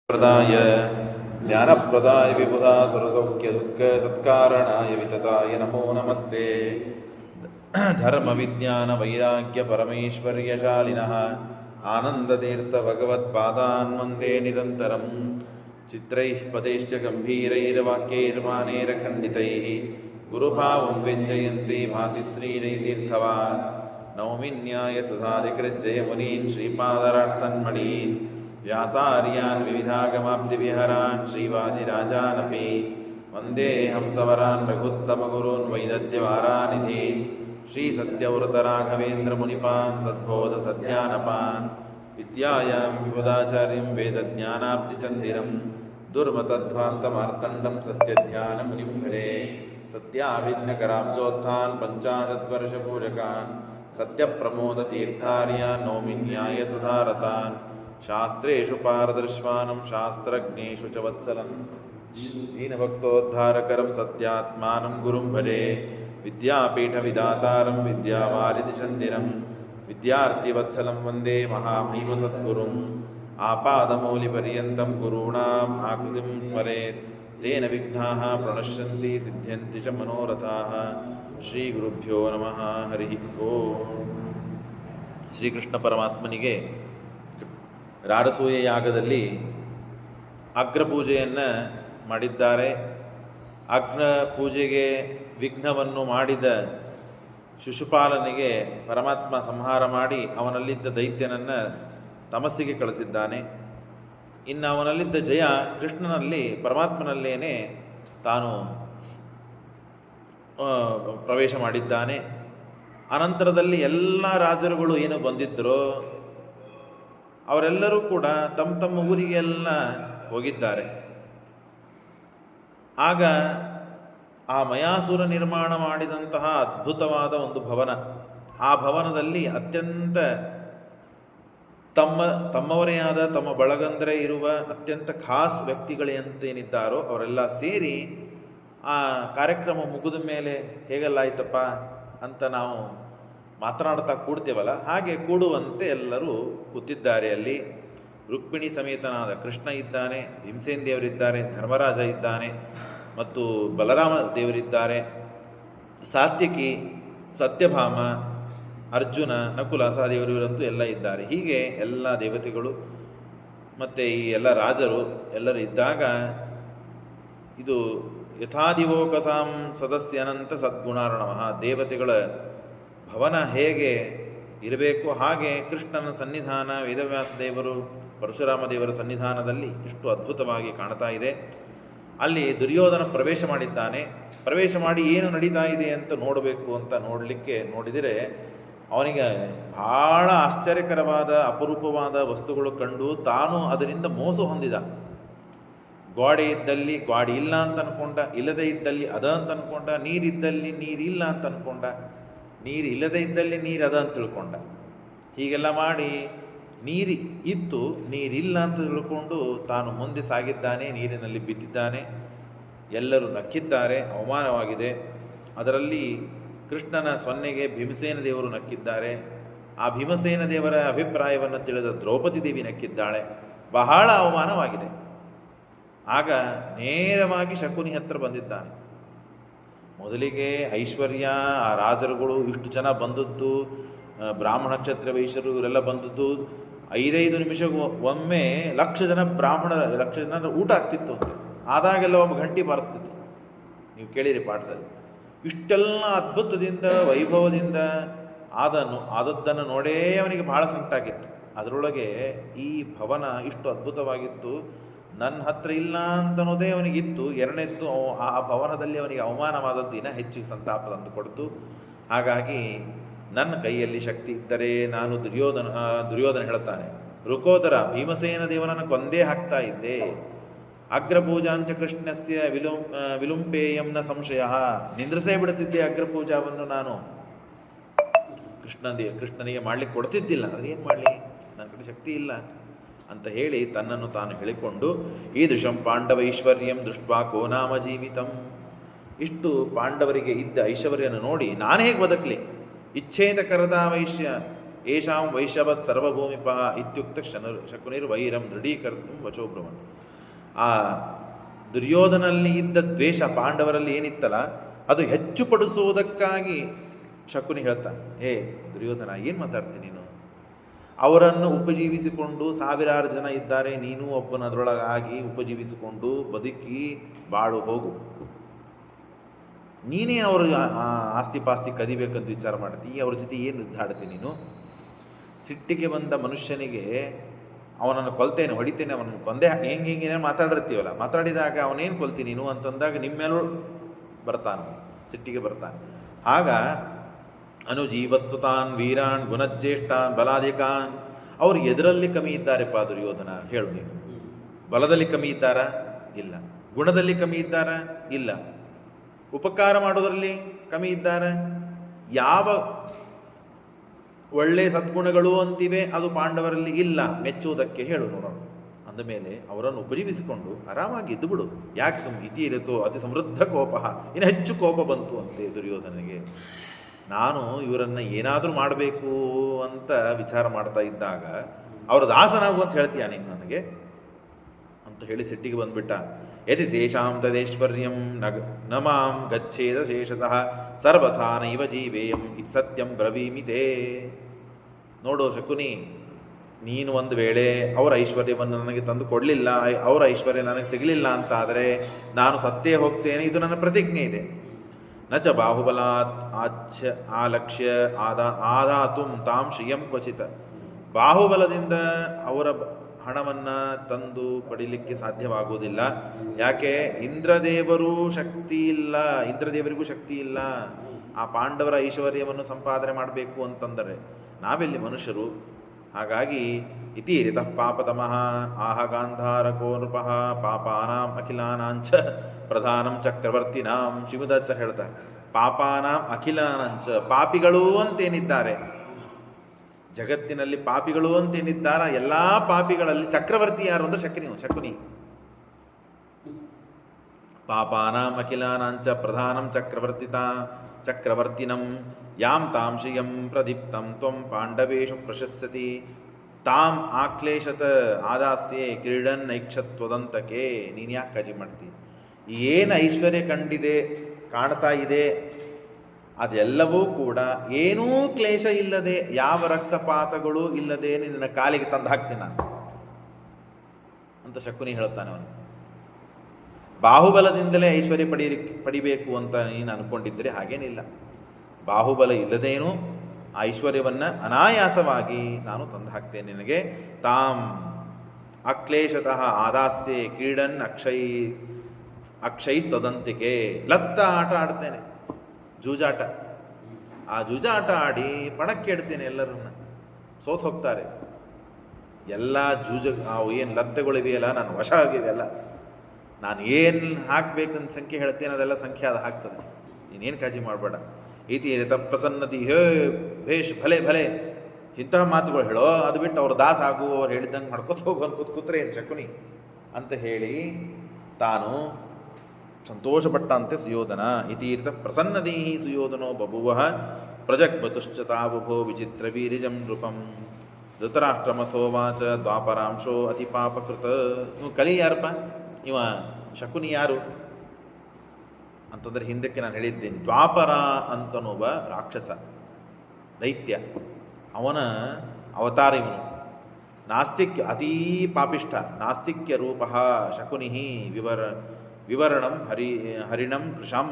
प्रदाय ज्ञानप्रदाय विबुधा सर्वसौख्यदुःखसत्कारणाय वितताय नमो नमस्ते। धर्मविज्ञानवैराग्यपरमैश्वर्यशालिनः आनन्दतीर्थभगवत्पादान् वन्दे निरन्तरं। चित्रैः पदैश्च गम्भीरैर्वाक्यैर्मानैरखण्डितैः गुरुभावं व्यञ्जयन्ति भाति श्रीजयतीर्थवान्। नौमिन्याय सुधाधिकृज्जयमुनीन् श्रीपादराट्सन्मणीन् व्यासार्यान् विविधागमाब्धिविहरान् श्रीवादिराजानपि वन्दे हंसवरान् रघुत्तमगुरून् वैदग्ध्यवारानिधीन् श्रीसत्यव्रतराघवेन्द्रमुनिपान् सद्बोधसद्ध्यानपान्। विद्यायां विबुधाचार्यं वेदज्ञानाब्धिचन्दिरं दुर्मतध्वान्तमार्तण्डं सत्यज्ञानमुनिं भजे। सत्याभिज्ञकराब्जोत्थान् पञ्चाशद्वर्षपूजकान् सत्यप्रमोदतीर्थार्यान् नौमिन्यायसुधारतान्। शास्त्रेषु पारदर्श्वानं शास्त्रज्ञेषु च वत्सलं दीनभक्तोद्धारकरं सत्यात्मानं गुरुं भजे। विद्यापीठविदातारं विद्यावारिधिचन्दिरं विद्यार्थिवत्सलं वन्दे महामहिमसद्गुरुम्। आपादमौलिपर्यन्तं गुरूणाम् आकृतिं स्मरेत् तेन विघ्नाः प्रणश्यन्ति सिद्ध्यन्ति च मनोरथाः। ಶ್ರೀಗುರುಭ್ಯೋ ನಮಃ ಹರಿ ಓಂ. ಶ್ರೀಕೃಷ್ಣ ಪರಮಾತ್ಮನಿಗೆ ರಾರಸೂಯ ಯಾಗದಲ್ಲಿ ಅಗ್ರಪೂಜೆಯನ್ನು ಮಾಡಿದ್ದಾರೆ. ಅಗ್ನ ಪೂಜೆಗೆ ವಿಘ್ನವನ್ನು ಮಾಡಿದ ಶಿಶುಪಾಲನಿಗೆ ಪರಮಾತ್ಮ ಸಂಹಾರ ಮಾಡಿ ಅವನಲ್ಲಿದ್ದ ದೈತ್ಯನನ್ನು ತಮಸ್ಸಿಗೆ ಕಳಿಸಿದ್ದಾನೆ. ಇನ್ನು ಅವನಲ್ಲಿದ್ದ ಜಯ ಕೃಷ್ಣನಲ್ಲಿ ಪರಮಾತ್ಮನಲ್ಲೇನೆ ತಾನು ಪ್ರವೇಶ ಮಾಡಿದ್ದಾನೆ. ಅನಂತರದಲ್ಲಿ ಎಲ್ಲ ರಾಜರುಗಳು ಏನು ಬಂದಿದ್ದರೋ ಅವರೆಲ್ಲರೂ ಕೂಡ ತಮ್ಮ ತಮ್ಮ ಊರಿಗೆಲ್ಲ ಹೋಗಿದ್ದಾರೆ. ಆಗ ಆ ಮಯಾಸುರ ನಿರ್ಮಾಣ ಮಾಡಿದಂತಹ ಅದ್ಭುತವಾದ ಒಂದು ಭವನ, ಆ ಭವನದಲ್ಲಿ ಅತ್ಯಂತ ತಮ್ಮವರೇ ಆದ ತಮ್ಮ ಬಳಗಂದರೆ ಇರುವ ಅತ್ಯಂತ ಖಾಸ್ ವ್ಯಕ್ತಿಗಳೇಂತೇನಿದ್ದಾರೋ ಅವರೆಲ್ಲ ಸೇರಿ ಆ ಕಾರ್ಯಕ್ರಮ ಮುಗಿದ ಮೇಲೆ ಹೇಗೆಲ್ಲಾಯ್ತಪ್ಪ ಅಂತ ನಾವು ಮಾತನಾಡ್ತಾ ಕೂಡ್ತೇವಲ್ಲ, ಹಾಗೆ ಕೂಡುವಂತೆ ಎಲ್ಲರೂ ಕೂತಿದ್ದಾರೆ. ಅಲ್ಲಿ ರುಕ್ಮಿಣಿ ಸಮೇತನಾದ ಕೃಷ್ಣ ಇದ್ದಾನೆ, ಭೀಮಸೇನ ದೇವರಿದ್ದಾರೆ, ಧರ್ಮರಾಜ ಇದ್ದಾನೆ, ಮತ್ತು ಬಲರಾಮ ದೇವರಿದ್ದಾರೆ, ಸಾತ್ಯಕಿ, ಸತ್ಯಭಾಮ, ಅರ್ಜುನ, ನಕುಲ ಸಹದೇವರಿವರಂತೂ ಎಲ್ಲ ಇದ್ದಾರೆ. ಹೀಗೆ ಎಲ್ಲ ದೇವತೆಗಳು ಮತ್ತು ಈ ಎಲ್ಲ ರಾಜರು ಎಲ್ಲರೂ ಇದ್ದಾಗ ಇದು ಯಥಾದಿವೋಕಸಾಂ ಸದಸ್ಯನಂತ ಸದ್ಗುಣಾರ್ಣವಃ, ದೇವತೆಗಳ ಭವನ ಹೇಗೆ ಇರಬೇಕು ಹಾಗೆ ಕೃಷ್ಣನ ಸನ್ನಿಧಾನ ವೇದವ್ಯಾಸ ದೇವರು ಪರಶುರಾಮ ದೇವರ ಸನ್ನಿಧಾನದಲ್ಲಿ ಇಷ್ಟು ಅದ್ಭುತವಾಗಿ ಕಾಣ್ತಾ ಇದೆ. ಅಲ್ಲಿ ದುರ್ಯೋಧನ ಪ್ರವೇಶ ಮಾಡಿದ್ದಾನೆ. ಪ್ರವೇಶ ಮಾಡಿ ಏನು ನಡೀತಾ ಇದೆ ಅಂತ ನೋಡಬೇಕು ಅಂತ ನೋಡಿದರೆ ಅವನಿಗೆ ಬಹಳ ಆಶ್ಚರ್ಯಕರವಾದ ಅಪರೂಪವಾದ ವಸ್ತುಗಳು ಕಂಡು ತಾನು ಅದರಿಂದ ಮೋಸ ಹೊಂದಿದ. ಗೋಡೆ ಇದ್ದಲ್ಲಿ ಗೋಡೆ ಇಲ್ಲ ಅಂತ ಅನ್ಕೊಂಡ, ಇಲ್ಲದೇ ಇದ್ದಲ್ಲಿ ಅದ ಅಂತ ಅನ್ಕೊಂಡ, ನೀರಿದ್ದಲ್ಲಿ ನೀರಿಲ್ಲ ಅಂತ ಅನ್ಕೊಂಡ, ನೀರು ಇಲ್ಲದೇ ಇದ್ದಲ್ಲಿ ನೀರು ಅದ ಅಂತ ತಿಳ್ಕೊಂಡ. ಹೀಗೆಲ್ಲ ಮಾಡಿ ನೀರು ಇತ್ತು ನೀರಿಲ್ಲ ಅಂತ ತಿಳ್ಕೊಂಡು ತಾನು ಮುಂದೆ ಸಾಗಿದ್ದಾನೆ, ನೀರಿನಲ್ಲಿ ಬಿದ್ದಿದ್ದಾನೆ. ಎಲ್ಲರೂ ನಕ್ಕಿದ್ದಾರೆ, ಅವಮಾನವಾಗಿದೆ. ಅದರಲ್ಲಿ ಕೃಷ್ಣನ ಸೊನ್ನೆಗೆ ಭೀಮಸೇನ ದೇವರು ನಕ್ಕಿದ್ದಾರೆ. ಆ ಭೀಮಸೇನ ದೇವರ ಅಭಿಪ್ರಾಯವನ್ನು ತಿಳಿದ ದ್ರೌಪದಿ ದೇವಿ ನಕ್ಕಿದ್ದಾಳೆ. ಬಹಳ ಅವಮಾನವಾಗಿದೆ. ಆಗ ನೇರವಾಗಿ ಶಕುನಿ ಹತ್ರ ಬಂದಿದ್ದಾನೆ. ಮೊದಲಿಗೆ ಐಶ್ವರ್ಯ, ಆ ರಾಜರುಗಳು ಇಷ್ಟು ಜನ ಬಂದದ್ದು, ಬ್ರಾಹ್ಮಣ ಕ್ಷತ್ರಿಯ ವೈಶ್ಯರು ಇವರೆಲ್ಲ ಬಂದದ್ದು 5 ನಿಮಿಷ ಒಮ್ಮೆ 1,00,000 ಜನ ಲಕ್ಷ ಜನ ಊಟ ಆಗ್ತಿತ್ತು ಅಂತ. ಆದಾಗೆಲ್ಲ ಒಬ್ಬ ಗಂಟಿ ಬಾರಿಸ್ತಿತ್ತು. ನೀವು ಕೇಳಿರಿ ಪಾಠದಲ್ಲಿ. ಇಷ್ಟೆಲ್ಲ ಅದ್ಭುತದಿಂದ ವೈಭವದಿಂದ ಆದದ್ದನ್ನು ನೋಡೇ ಅವನಿಗೆ ಬಹಳ ಸಂಕಟಾಗಿತ್ತು. ಅದರೊಳಗೆ ಈ ಭವನ ಇಷ್ಟು ಅದ್ಭುತವಾಗಿತ್ತು, ನನ್ನ ಹತ್ರ ಇಲ್ಲ ಅಂತನ್ನೋದೇ ಅವನಿಗಿತ್ತು. ಎರಡನೇದ್ದು ಆ ಭವನದಲ್ಲಿ ಅವನಿಗೆ ಅವಮಾನವಾದದ್ದು ದಿನ ಹೆಚ್ಚಿಗೆ ಸಂತಾಪ ತಂದು ಕೊಡ್ತು. ಹಾಗಾಗಿ ನನ್ನ ಕೈಯಲ್ಲಿ ಶಕ್ತಿ ಇದ್ದರೆ ನಾನು ದುರ್ಯೋಧನ ಹೇಳ್ತಾನೆ, ರುಕೋದರ ಭೀಮಸೇನ ದೇವನನ್ನು ಕೊಂದೇ ಹಾಕ್ತಾ ಇದ್ದೆ. ಅಗ್ರಪೂಜಾಂಚ ಕೃಷ್ಣಸ್ಯ ವಿಲುಂಪೇಯಂನ ಸಂಶಯ, ನಿಂದ್ರಿಸೇ ಬಿಡುತ್ತಿದ್ದೆ ಅಗ್ರಪೂಜಾವನ್ನು ನಾನು. ಕೃಷ್ಣನಿಗೆ ಮಾಡ್ಲಿಕ್ಕೆ ಕೊಡ್ತಿದ್ದಿಲ್ಲ. ಆದರೆ ಏನು ಮಾಡಲಿ, ನನ್ನ ಕಡೆ ಶಕ್ತಿ ಇಲ್ಲ ಅಂತ ಹೇಳಿ ತನ್ನನ್ನು ತಾನು ಹೇಳಿಕೊಂಡು, ಈದೃಶಂ ಪಾಂಡವೈಶ್ವರ್ಯಂ ದೃಷ್ಟ್ವಾ ಕೋ ನಾಮ ಜೀವಿತಂ, ಇಷ್ಟು ಪಾಂಡವರಿಗೆ ಇದ್ದ ಐಶ್ವರ್ಯನ ನೋಡಿ ನಾನು ಹೇಗೆ ಬದುಕಲಿ, ಇಚ್ಛೇದ ಕರದ ವೈಶ್ಯ ಏಷಾಂ ವೈಶ್ಯವತ್ ಸರ್ವಭೂಮಿಪ ಇತ್ಯುಕ್ತ ಶಕುನಿರ್ವೈರಂ ದೃಢೀಕರ್ತು ವಚೋಬ್ರವನ್. ಆ ದುರ್ಯೋಧನಲ್ಲಿ ಇದ್ದ ದ್ವೇಷ ಪಾಂಡವರಲ್ಲಿ ಏನಿತ್ತಲ್ಲ ಅದು ಹೆಚ್ಚು ಪಡಿಸುವುದಕ್ಕಾಗಿ ಶಕುನಿ ಹೇಳ್ತಾನೆ, ಹೇ ದುರ್ಯೋಧನ, ಏನು ಮಾತಾಡ್ತೀನಿ ನೀನು? ಅವರನ್ನು ಉಪಜೀವಿಸಿಕೊಂಡು ಸಾವಿರಾರು ಜನ ಇದ್ದಾರೆ, ನೀನು ಒಬ್ಬನದ್ರೊಳಗಾಗಿ ಉಪಜೀವಿಸಿಕೊಂಡು ಬದುಕಿ ಬಾಳು ಹೋಗು. ನೀನೇ ಅವ್ರ ಆಸ್ತಿ ಪಾಸ್ತಿ ಕದಿಬೇಕಂತ ವಿಚಾರ ಮಾಡ್ತೀನಿ, ಅವ್ರ ಜೊತೆ ಏನು ಯುದ್ಧಾಡ್ತೀನಿ ನೀನು? ಸಿಟ್ಟಿಗೆ ಬಂದ ಮನುಷ್ಯನಿಗೆ ಅವನನ್ನು ಕೊಲ್ತೇನೆ, ಹೊಡಿತೇನೆ, ಅವನನ್ನು ಕೊಂದೆ, ಹೆಂಗೆ ಮಾತಾಡಿರ್ತೀವಲ್ಲ, ಮಾತಾಡಿದಾಗ ಅವನೇನು ಕೊಲ್ತೀನಿ ನೀನು ಅಂತಂದಾಗ ನಿಮ್ಮೇಲೂ ಬರ್ತಾನೆ, ಸಿಟ್ಟಿಗೆ ಬರ್ತಾನೆ. ಆಗ ಅನುಜೀವಸ್ಸುತಾನ್ ವೀರಾನ್ ಗುಣಜ್ಯೇಷ್ಠಾನ್ ಬಲಾಧಿಕಾನ್. ಅವ್ರು ಎದರಲ್ಲಿ ಕಮ್ಮಿ ಇದ್ದಾರೆಪ್ಪ ದುರ್ಯೋಧನ ಹೇಳು ನೀನು? ಬಲದಲ್ಲಿ ಕಮ್ಮಿ ಇದ್ದಾರಾ? ಇಲ್ಲ. ಗುಣದಲ್ಲಿ ಕಮ್ಮಿ ಇದ್ದಾರಾ? ಇಲ್ಲ. ಉಪಕಾರ ಮಾಡೋದರಲ್ಲಿ ಕಮ್ಮಿ ಇದ್ದಾರೆ? ಯಾವ ಒಳ್ಳೆ ಸದ್ಗುಣಗಳು ಅಂತಿವೆ ಅದು ಪಾಂಡವರಲ್ಲಿ ಇಲ್ಲ, ಮೆಚ್ಚುವುದಕ್ಕೆ ಹೇಳು ನೋಡೋಣ. ಅಂದಮೇಲೆ ಅವರನ್ನು ಉಪಜೀವಿಸಿಕೊಂಡು ಆರಾಮಾಗಿ ಇದ್ದು ಬಿಡು. ಯಾಕೆ ಇತಿ ಇರುತ್ತೋ ಅತಿ ಸಮೃದ್ಧ ಕೋಪ, ಇನ್ನು ಹೆಚ್ಚು ಕೋಪ ಬಂತು ಅಂತೆ ದುರ್ಯೋಧನಿಗೆ. ನಾನು ಇವರನ್ನು ಏನಾದರೂ ಮಾಡಬೇಕು ಅಂತ ವಿಚಾರ ಮಾಡ್ತಾ ಇದ್ದಾಗ ಅವರ ದಾಸನಾಗು ಅಂತ ಹೇಳ್ತೀಯ ನೀನು ನನಗೆ ಅಂತ ಹೇಳಿ ಸಿಟ್ಟಿಗೆ ಬಂದ್ಬಿಟ್ಟ. ಯದಿ ತೇಷಾಂ ತದೇಶ್ವರ್ಯಂ ನ ಮಾಂ ಗಚ್ಚೇದ ಶೇಷತಃ ಸರ್ವಥಾ ನೈವ ಜೀವೇಯಂ ಇದು ಸತ್ಯಂ ಬ್ರವೀಮಿತೆ. ನೋಡು ಶಕುನಿ, ನೀನು ಒಂದು ವೇಳೆ ಅವರ ಐಶ್ವರ್ಯವನ್ನು ನನಗೆ ತಂದು ಕೊಡಲಿಲ್ಲ, ಅವರ ಐಶ್ವರ್ಯ ನನಗೆ ಸಿಗಲಿಲ್ಲ ಅಂತ ಆದರೆ ನಾನು ಸತ್ತೇ ಹೋಗ್ತೇನೆ, ಇದು ನನ್ನ ಪ್ರತಿಜ್ಞೆ ಇದೆ. ನ ಚ ಬಾಹುಬಲಾತ್ ಆಲಕ್ಷ್ಯ ಆದಾತುಂ ತಾಂ ಶ್ರಿಯಂ ಕ್ವಚಿತ. ಬಾಹುಬಲದಿಂದ ಅವರ ಹಣವನ್ನು ತಂದು ಪಡೀಲಿಕ್ಕೆ ಸಾಧ್ಯವಾಗುವುದಿಲ್ಲ. ಯಾಕೆ? ಇಂದ್ರದೇವರೂ ಶಕ್ತಿ ಇಲ್ಲ, ಇಂದ್ರದೇವರಿಗೂ ಶಕ್ತಿ ಇಲ್ಲ ಆ ಪಾಂಡವರ ಐಶ್ವರ್ಯವನ್ನು ಸಂಪಾದನೆ ಮಾಡಬೇಕು ಅಂತಂದರೆ. ನಾವೆಲ್ಲಿ ಮನುಷ್ಯರು? ಹಾಗಾಗಿ ಇತಿ ರಿತಃ ಪಾಪತಮಃ ಆಹ ಗಾಂಧಾರಕೋ ನೃಪಃ ಪಾಪಾನಾಂ ಅಖಿಲಾನಾಂಚ ಪ್ರಧಾನಂ ಚಕ್ರವರ್ತಿನಾಂ. ಶಿವದತ್ತ ಹೇಳ್ತಾರೆ, ಪಾಪಾನಾಂ ಅಖಿಲಾನಾಂಚ, ಪಾಪಿಗಳು ಅಂತೇನಿದ್ದಾರೆ ಜಗತ್ತಿನಲ್ಲಿ, ಪಾಪಿಗಳು ಅಂತೇನಿದ್ದಾರ ಎಲ್ಲ ಪಾಪಿಗಳಲ್ಲಿ ಚಕ್ರವರ್ತಿ ಯಾರು ಅಂದ್ರೆ ಶಕುನಿ. ಪಾಪಾನಾಂ ಅಖಿಲಾನಾಂಚ ಪ್ರಧಾನಂ ಚಕ್ರವರ್ತಿನಂ ಯಾಂ ತಾಂ ಶ್ರಿಯಂ ಪ್ರದೀಪ್ತಂ ತ್ವಂ ಪಾಂಡವೇಶು ಪ್ರಶಸ್ಯತಿ ತಾಂ ಆಕ್ಲೇಶತ ಆದಾಸ್ಯೆ ಕ್ರೀಡನ್ ಐಕ್ಷತ್ವದಂತಕೆ. ನೀನು ಯಾಕೆ ಕಾಳಜಿ ಮಾಡ್ತೀನಿ? ಏನು ಐಶ್ವರ್ಯ ಕಾಣ್ತಾ ಇದೆ ಅದೆಲ್ಲವೂ ಕೂಡ ಏನೂ ಕ್ಲೇಶ ಇಲ್ಲದೆ, ಯಾವ ರಕ್ತಪಾತಗಳು ಇಲ್ಲದೆ ನಿನ್ನ ಕಾಲಿಗೆ ತಂದು ಹಾಕ್ತೀನಿ ನಾನು ಅಂತ ಶಕುನಿ ಹೇಳ್ತಾನೆ. ಅವನು ಬಾಹುಬಲದಿಂದಲೇ ಐಶ್ವರ್ಯ ಪಡಿಬೇಕು ಅಂತ ನೀನು ಅನ್ಕೊಂಡಿದ್ರೆ ಹಾಗೇನಿಲ್ಲ. ಬಾಹುಬಲ ಇಲ್ಲದೇನೂ ಐಶ್ವರ್ಯವನ್ನು ಅನಾಯಾಸವಾಗಿ ನಾನು ತಂದು ಹಾಕ್ತೇನೆ ನಿನಗೆ. ತಾಂ ಅಕ್ಲೇಶತಃ ಆದಾಸ್ಯೆ ಕ್ರೀಡನ್ ಅಕ್ಷೈಸ್ತದಂತಿಕೆ. ಲತ್ತ ಆಟ ಆಡ್ತೇನೆ, ಜೂಜಾಟ. ಆ ಜೂಜಾಟ ಆಡಿ ಪಣಕ್ಕೆ ಇಡ್ತೇನೆ, ಎಲ್ಲರನ್ನ ಸೋತ್ ಹೋಗ್ತಾರೆ. ಎಲ್ಲ ಏನು ಲತ್ತೆಗಳಿವೆಯಲ್ಲ ನಾನು ವಶ ಆಗಿವೆಯಲ್ಲ, ನಾನು ಏನು ಹಾಕ್ಬೇಕಂತ ಸಂಖ್ಯೆ ಹೇಳ್ತೇನೆ ಅದೆಲ್ಲ ಸಂಖ್ಯೆ ಅದು ಹಾಕ್ತದೆ, ನೀನೇನು ಕಾಳಜಿ ಮಾಡಬೇಡ. ಇತಿ ಪ್ರಸನ್ನತಿ ಹೇ ಭೇಷ್ ಭಲೆ ಭಲೆ ಇಂತಹ ಮಾತುಗಳು ಹೇಳೋ, ಅದು ಬಿಟ್ಟು ಅವ್ರ ದಾಸ ಆಗು, ಅವ್ರು ಹೇಳಿದ್ದಂಗೆ ಮಾಡ್ಕೊತ ಹೋಗು ಕೂತ್ರೆ ಏನು ಶಕುನಿ ಅಂತ ಹೇಳಿ ತಾನು ಸಂತೋಷಪಟ್ಟಂತೆ ಸುಯೋಧನ. ಇತೀರ್ಥ ಪ್ರಸನ್ನದೀ ಸುಯೋಧನೋ ಬಭುವ ಪ್ರಜಗ್ಬತುಶ್ಚ ತಾವುಭೋ ವಿಚಿತ್ರ ವೀರ್ಯಜಂ ನೃಪಂ. ಧೃತರಾಷ್ಟ್ರಮಥೋವಾಚ ದ್ವಾಪರಾಂಶೋ ಅತಿ ಪಾಪಕೃತ. ನೀವು ಕಲಿ ಯಾರಪ್ಪ? ಇವ ಶಕುನಿ ಯಾರು ಅಂತಂದರೆ ಹಿಂದಕ್ಕೆ ನಾನು ಹೇಳಿದ್ದೇನೆ, ದ್ವಾಪರ ಅಂತನೊಬ್ಬ ರಾಕ್ಷಸ ದೈತ್ಯ, ಅವನ ಅವತಾರ ಇವನು. ನಾಸ್ತಿಕ್ಯ ಅತೀ ಪಾಪಿಷ್ಠ, ನಾಸ್ತಿಕ್ಯ ರೂಪ ಶಕುನಿ ವಿವರಣಂ ಹರಿಣಂ ಕೃಶಂ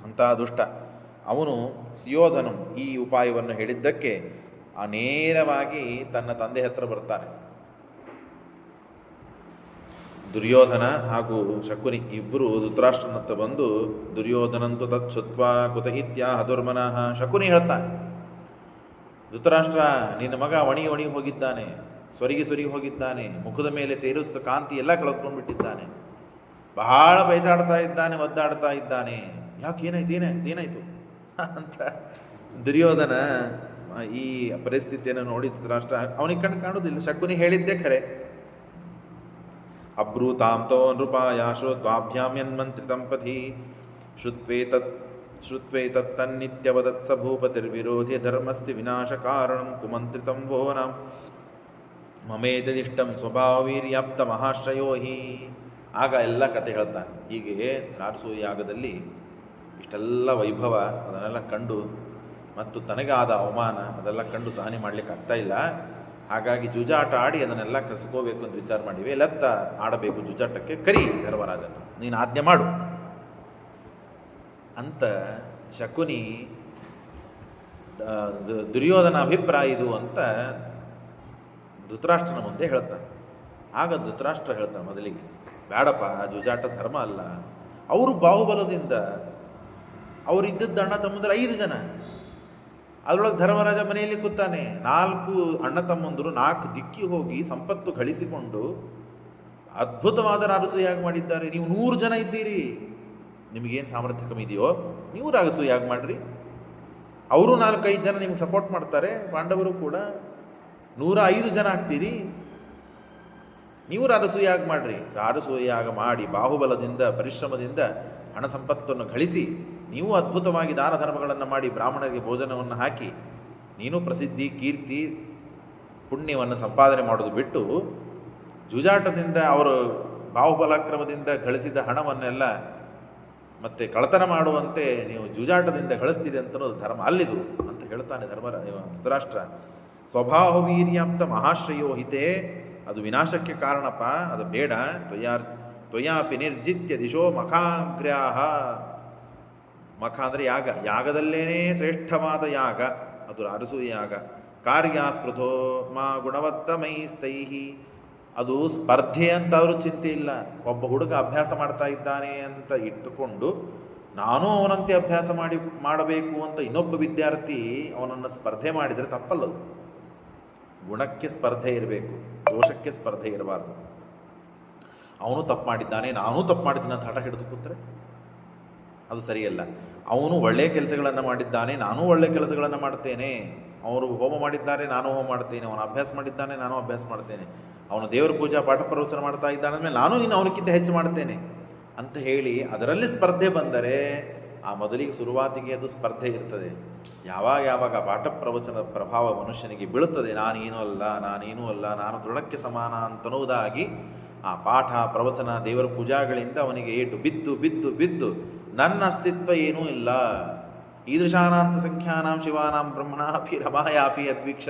ಅಂತ ದುಷ್ಟ. ಅವನು ಸುಯೋಧನಂ ಈ ಉಪಾಯವನ್ನು ಹೇಳಿದ್ದಕ್ಕೆ ನೇರವಾಗಿ ತನ್ನ ತಂದೆ ಹತ್ರ ಬರ್ತಾನೆ. ದುರ್ಯೋಧನ ಹಾಗೂ ಶಕುನಿ ಇಬ್ಬರು ಧೃತರಾಷ್ಟ್ರನತ್ತ ಬಂದು, ದುರ್ಯೋಧನಂತು ತತ್ಸುತ್ವ ಕುತ ಇತ್ಯಾಹ ದುರ್ಮನಃ. ಶಕುನಿ ಹೇಳ್ತಾನೆ, ಧೃತರಾಷ್ಟ್ರ ನಿನ್ನ ಮಗ ಒಣಗಿ ಹೋಗಿದ್ದಾನೆ, ಸೊರಗಿ ಹೋಗಿದ್ದಾನೆ, ಮುಖದ ಮೇಲೆ ತೇಜಸ್ಸು ಕಾಂತಿ ಎಲ್ಲ ಕಳೆದುಕೊಂಡ್ಬಿಟ್ಟಿದ್ದಾನೆ, ಬಹಳ ಬೇಜಾಡ್ತಾ ಇದ್ದಾನೆ, ಒದ್ದಾಡ್ತಾ ಇದ್ದಾನೆ. ಯಾಕೆ ಏನಾಯ್ತು ಅಂತ ದುರ್ಯೋಧನ ಈ ಪರಿಸ್ಥಿತಿಯನ್ನು ನೋಡಿ ಧೃತರಾಷ್ಟ್ರ ಅವನಿಗೆ ಕಾಣುವುದಿಲ್ಲ. ಶಕುನಿ ಹೇಳಿದ್ದೇ ಖರೆ. ಅಬ್ರೂತಾಂ ತೋ ನೃಪಾಯಾಶೋ ದ್ವಾಭ್ಯಾಂ ಯನ್ಮಂತ್ರಿತಂ ಪಥಿ ಶ್ರುತ್ವೇತತ್ತನ್ನಿತ್ಯವದತ್ಸ ಭೂಪತಿರ್ವಿರೋಧಿ ಧರ್ಮಸ್ಯ ವಿನಾಶಕಾರಣಂ ಕುಮಂತ್ರಿತಂ ವೋ ನಾಂ ಮಮೇತದಿಷ್ಟಂ ಸ್ವಭಾವವೀರ್ಯಾಪ್ತ ಮಹಾಶ್ರಯೋ ಹಿ. ಆಗ ಎಲ್ಲ ಕತೆ ಹೇಳ್ತಾನೆ. ಹೀಗೆ ರಾಜಸೂಯ ಯಾಗದಲ್ಲಿ ಇಷ್ಟೆಲ್ಲ ವೈಭವ ಅದನ್ನೆಲ್ಲ ಕಂಡು ಮತ್ತು ತನಗಾದ ಅವಮಾನ ಅದೆಲ್ಲ ಕಂಡು ಸಹನೆ ಮಾಡಲಿಕ್ಕೆ ಆಗ್ತಾ ಇಲ್ಲ. ಹಾಗಾಗಿ ಜೂಜಾಟ ಆಡಿ ಅದನ್ನೆಲ್ಲ ಕಸ್ಕೋಬೇಕು ಅಂತ ವಿಚಾರ ಮಾಡಿವೆ. ಲೆತ್ತ ಆಡಬೇಕು ಜೂಜಾಟಕ್ಕೆ, ಕರಿ ಧರ್ಮರಾಜನ, ನೀನು ಆಜ್ಞೆ ಮಾಡು ಅಂತ ಶಕುನಿ ದುರ್ಯೋಧನ ಅಭಿಪ್ರಾಯ ಇದು ಅಂತ ಧೃತರಾಷ್ಟ್ರನ ಮುಂದೆ ಹೇಳ್ತಾನೆ. ಆಗ ಧೃತರಾಷ್ಟ್ರ ಹೇಳ್ತಾನೆ, ಮೊದಲಿಗೆ ಬೇಡಪ್ಪ, ಜೂಜಾಟ ಧರ್ಮ ಅಲ್ಲ. ಅವರು ಬಾಹುಬಲದಿಂದ ಅವರಿದ್ದದ್ದು ಅಣ್ಣ ತಮ್ಮಂದರು 5 ಜನ, ಅದರೊಳಗೆ ಧರ್ಮರಾಜ ಮನೆಯಲ್ಲಿ ಕೂತಾನೆ. 4 ಅಣ್ಣ ತಮ್ಮಂದರು 4 ದಿಕ್ಕಿ ಹೋಗಿ ಸಂಪತ್ತು ಗಳಿಸಿಕೊಂಡು ಅದ್ಭುತವಾದ ರಾಜಸೂಯಾಗ ಮಾಡಿದ್ದಾರೆ. ನೀವು 100 ಜನ ಇದ್ದೀರಿ, ನಿಮಗೇನು ಸಾಮರ್ಥ್ಯ ಕಮ್ಮಿ ಇದೆಯೋ ನೀವು ರಾಜಸೂಯಾಗ ಮಾಡ್ರಿ. ಅವರು 4-5 ಜನ ನಿಮ್ಗೆ ಸಪೋರ್ಟ್ ಮಾಡ್ತಾರೆ, ಪಾಂಡವರು ಕೂಡ 105 ಜನ ಆಗ್ತೀರಿ, ನೀವು ರಾಜಸೂಯಾಗ ಮಾಡ್ರಿ. ರಾಜಸೂಯಾಗ ಮಾಡಿ ಬಾಹುಬಲದಿಂದ ಪರಿಶ್ರಮದಿಂದ ಹಣ ಸಂಪತ್ತನ್ನು ಗಳಿಸಿ ನೀವು ಅದ್ಭುತವಾಗಿ ದಾನ ಧರ್ಮಗಳನ್ನು ಮಾಡಿ ಬ್ರಾಹ್ಮಣರಿಗೆ ಭೋಜನವನ್ನು ಹಾಕಿ ನೀನು ಪ್ರಸಿದ್ಧಿ ಕೀರ್ತಿ ಪುಣ್ಯವನ್ನು ಸಂಪಾದನೆ ಮಾಡೋದು ಬಿಟ್ಟು ಜೂಜಾಟದಿಂದ ಅವರು ಬಾಹುಬಲಾಕ್ರಮದಿಂದ ಗಳಿಸಿದ ಹಣವನ್ನೆಲ್ಲ ಮತ್ತೆ ಕಳತನ ಮಾಡುವಂತೆ ನೀವು ಜೂಜಾಟದಿಂದ ಗಳಿಸ್ತೀರಿ ಅಂತನೋದು ಧರ್ಮ ಅಲ್ಲಿದು ಅಂತ ಹೇಳ್ತಾನೆ ಧೃತರಾಷ್ಟ್ರ. ಸ್ವಭಾವವೀರ್ಯಾಪ್ತ ಮಹಾಶ್ರಯೋ ಹಿತೆ, ಅದು ವಿನಾಶಕ್ಕೆ ಕಾರಣಪ್ಪ, ಅದು ಬೇಡ. ತ್ವಯಾಪಿ ನಿರ್ಜಿತ್ಯ ದಿಶೋ ಮಖಾಗ್ರ್ಯಾಹ, ಮಖ ಅಂದರೆ ಯಾಗ, ಯಾಗದಲ್ಲೇನೇ ಶ್ರೇಷ್ಠವಾದ ಯಾಗ ಅದು ರಾಜಸೂಯ ಯಾಗ. ಕಾರ್ಯಾಸ್ಪೃತೋ ಮಾ ಗುಣವತ್ತಮೈಸ್ತೈಹಿ, ಅದು ಸ್ಪರ್ಧೆ ಅಂತಾದರೂ ಚಿಂತೆ ಇಲ್ಲ. ಒಬ್ಬ ಹುಡುಗ ಅಭ್ಯಾಸ ಮಾಡ್ತಾ ಇದ್ದಾನೆ ಅಂತ ಇಟ್ಟುಕೊಂಡು ನಾನು ಅವನಂತೆ ಅಭ್ಯಾಸ ಮಾಡಬೇಕು ಅಂತ ಇನ್ನೊಬ್ಬ ವಿದ್ಯಾರ್ಥಿ ಅವನನ್ನು ಸ್ಪರ್ಧೆ ಮಾಡಿದರೆ ತಪ್ಪಲ್ಲದು. ಗುಣಕ್ಕೆ ಸ್ಪರ್ಧೆ ಇರಬೇಕು, ದೋಷಕ್ಕೆ ಸ್ಪರ್ಧೆ ಇರಬಾರ್ದು. ಅವನು ತಪ್ಪು ಮಾಡಿದ್ದಾನೆ, ನಾನೂ ತಪ್ಪು ಮಾಡಿದ್ದೀನಿ ಅಂತ ಹಠ ಹಿಡಿದು ಕೂತ್ರೆ ಅದು ಸರಿಯಲ್ಲ. ಅವನು ಒಳ್ಳೆಯ ಕೆಲಸಗಳನ್ನು ಮಾಡಿದ್ದಾನೆ, ನಾನೂ ಒಳ್ಳೆಯ ಕೆಲಸಗಳನ್ನು ಮಾಡ್ತೇನೆ. ಅವರು ಹೋಮ ಮಾಡಿದ್ದಾರೆ, ನಾನು ಹೋಮ ಮಾಡ್ತೇನೆ. ಅವನು ಅಭ್ಯಾಸ ಮಾಡಿದ್ದಾನೆ, ನಾನು ಅಭ್ಯಾಸ ಮಾಡ್ತೇನೆ. ಅವನು ದೇವರ ಪೂಜಾ ಪಾಠ ಪ್ರವಚನ ಮಾಡ್ತಾ ಇದ್ದಾನೆ ಅಂದಮೇಲೆ ನಾನು ಇನ್ನು ಅವನಕ್ಕಿಂತ ಹೆಚ್ಚು ಮಾಡ್ತೇನೆ ಅಂತ ಹೇಳಿ ಅದರಲ್ಲಿ ಸ್ಪರ್ಧೆ ಬಂದರೆ ಆ ಮೊದಲಿಗೆ ಶುರುವಾತಿಗೆ ಅದು ಸ್ಪರ್ಧೆ ಇರ್ತದೆ. ಯಾವಾಗ ಪಾಠ ಪ್ರವಚನದ ಪ್ರಭಾವ ಮನುಷ್ಯನಿಗೆ ಬೀಳುತ್ತದೆ, ನಾನೇನೂ ಅಲ್ಲ, ನಾನು ದೃಢಕ್ಕೆ ಸಮಾನ ಅಂತನ್ನುವುದಾಗಿ ಆ ಪಾಠ ಪ್ರವಚನ ದೇವರ ಪೂಜಾಗಳಿಂದ ಅವನಿಗೆ ಏಟು ಬಿದ್ದು ನನ್ನ ಅಸ್ತಿತ್ವ ಏನೂ ಇಲ್ಲ. ಈದೃಶಾನಾಂತ ಸಂಖ್ಯಾನಾಂ ಶಿವಾನಾಂ ಬ್ರಹ್ಮಣಾಪಿ ರಮಾಯಾಪಿ ಅದ್ವೀಕ್ಷ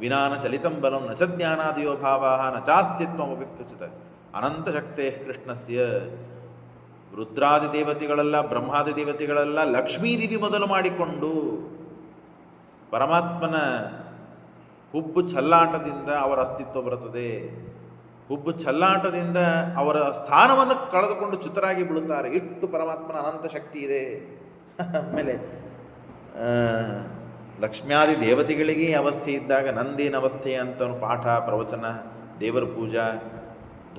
ವಿನಾನ ಚಲಿತಂ ಬಲಂ ನ ಚ ಜ್ಞಾನಾದಿಯೋ ಭಾವಾಹ ನ ಚಾಸ್ತಿತ್ವಮಪಿ ಪ್ರಚುತ ಅನಂತ ಶಕ್ತೇ ಕೃಷ್ಣಸ್ಯ. ರುದ್ರಾದಿ ದೇವತೆಗಳೆಲ್ಲ, ಬ್ರಹ್ಮಾದಿ ದೇವತೆಗಳೆಲ್ಲ ಲಕ್ಷ್ಮೀದೇವಿ ಮೊದಲು ಮಾಡಿಕೊಂಡು ಪರಮಾತ್ಮನ ಹುಬ್ಬು ಛಲ್ಲಾಟದಿಂದ ಅವರ ಅಸ್ತಿತ್ವ ಬರುತ್ತದೆ. ಹುಬ್ಬು ಛಲ್ಲಾಟದಿಂದ ಅವರ ಸ್ಥಾನವನ್ನು ಕಳೆದುಕೊಂಡು ಚ್ಯುತರಾಗಿ ಬೀಳುತ್ತಾರೆ. ಇಷ್ಟು ಪರಮಾತ್ಮನ ಅನಂತ ಶಕ್ತಿ ಇದೆ. ಆಮೇಲೆ ಲಕ್ಷ್ಮ್ಯಾದಿ ದೇವತೆಗಳಿಗೆ ಅವಸ್ಥೆ ಇದ್ದಾಗ ನಂದೇನು ಅವಸ್ಥೆ ಅಂತ ಪಾಠ ಪ್ರವಚನ ದೇವರ ಪೂಜಾ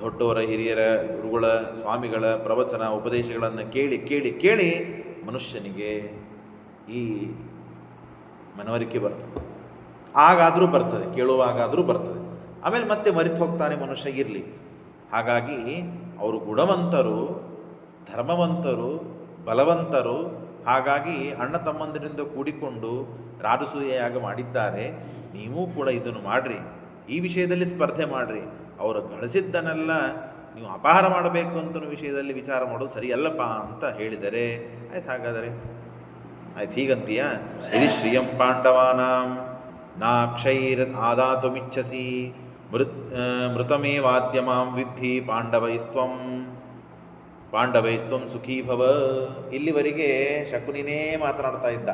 ದೊಡ್ಡವರ ಹಿರಿಯರ ಗುರುಗಳ ಸ್ವಾಮಿಗಳ ಪ್ರವಚನ ಉಪದೇಶಗಳನ್ನು ಕೇಳಿ ಮನುಷ್ಯನಿಗೆ ಈ ಮನವರಿಕೆ ಬರ್ತದೆ. ಆಗಾದರೂ ಬರ್ತದೆ, ಕೇಳುವಾಗಾದರೂ ಬರ್ತದೆ. ಆಮೇಲೆ ಮತ್ತೆ ಮರೆತು ಹೋಗ್ತಾನೆ ಮನುಷ್ಯ. ಇರಲಿ. ಹಾಗಾಗಿ ಅವರು ಗುಣವಂತರು, ಧರ್ಮವಂತರು, ಬಲವಂತರು. ಹಾಗಾಗಿ ಅಣ್ಣ ತಮ್ಮಂದಿರಿಂದ ಕೂಡಿಕೊಂಡು ರಾಜಸೂಯ ಯಾಗ ಮಾಡಿದ್ದಾರೆ. ನೀವೂ ಕೂಡ ಇದನ್ನು ಮಾಡಿರಿ, ಈ ವಿಷಯದಲ್ಲಿ ಸ್ಪರ್ಧೆ ಮಾಡಿರಿ. ಅವರು ಗಳಿಸಿದ್ದನ್ನೆಲ್ಲ ನೀವು ಅಪಹಾರ ಮಾಡಬೇಕು ಅಂತ ವಿಷಯದಲ್ಲಿ ವಿಚಾರ ಮಾಡೋದು ಸರಿಯಲ್ಲಪ್ಪ ಅಂತ ಹೇಳಿದರೆ ಆಯ್ತು. ಹಾಗಾದರೆ ಆಯ್ತು, ಹೀಗಂತೀಯ. ಯದಿ ಶ್ರಿಯಂ ಪಾಂಡವಾನಾಂ ನಾಕ್ಷೈರ್ ಆದಾತುಮಿಚ್ಛಸಿ ಮೃತಮೇವಾದ್ಯ ಮಾಂ ವಿದ್ಧಿ ಪಾಂಡವೈಸ್ತ್ವಂ ಸುಖೀ ಭವ. ಇಲ್ಲಿವರೆಗೆ ಶಕುನಿನೇ ಮಾತನಾಡ್ತಾ ಇದ್ದ,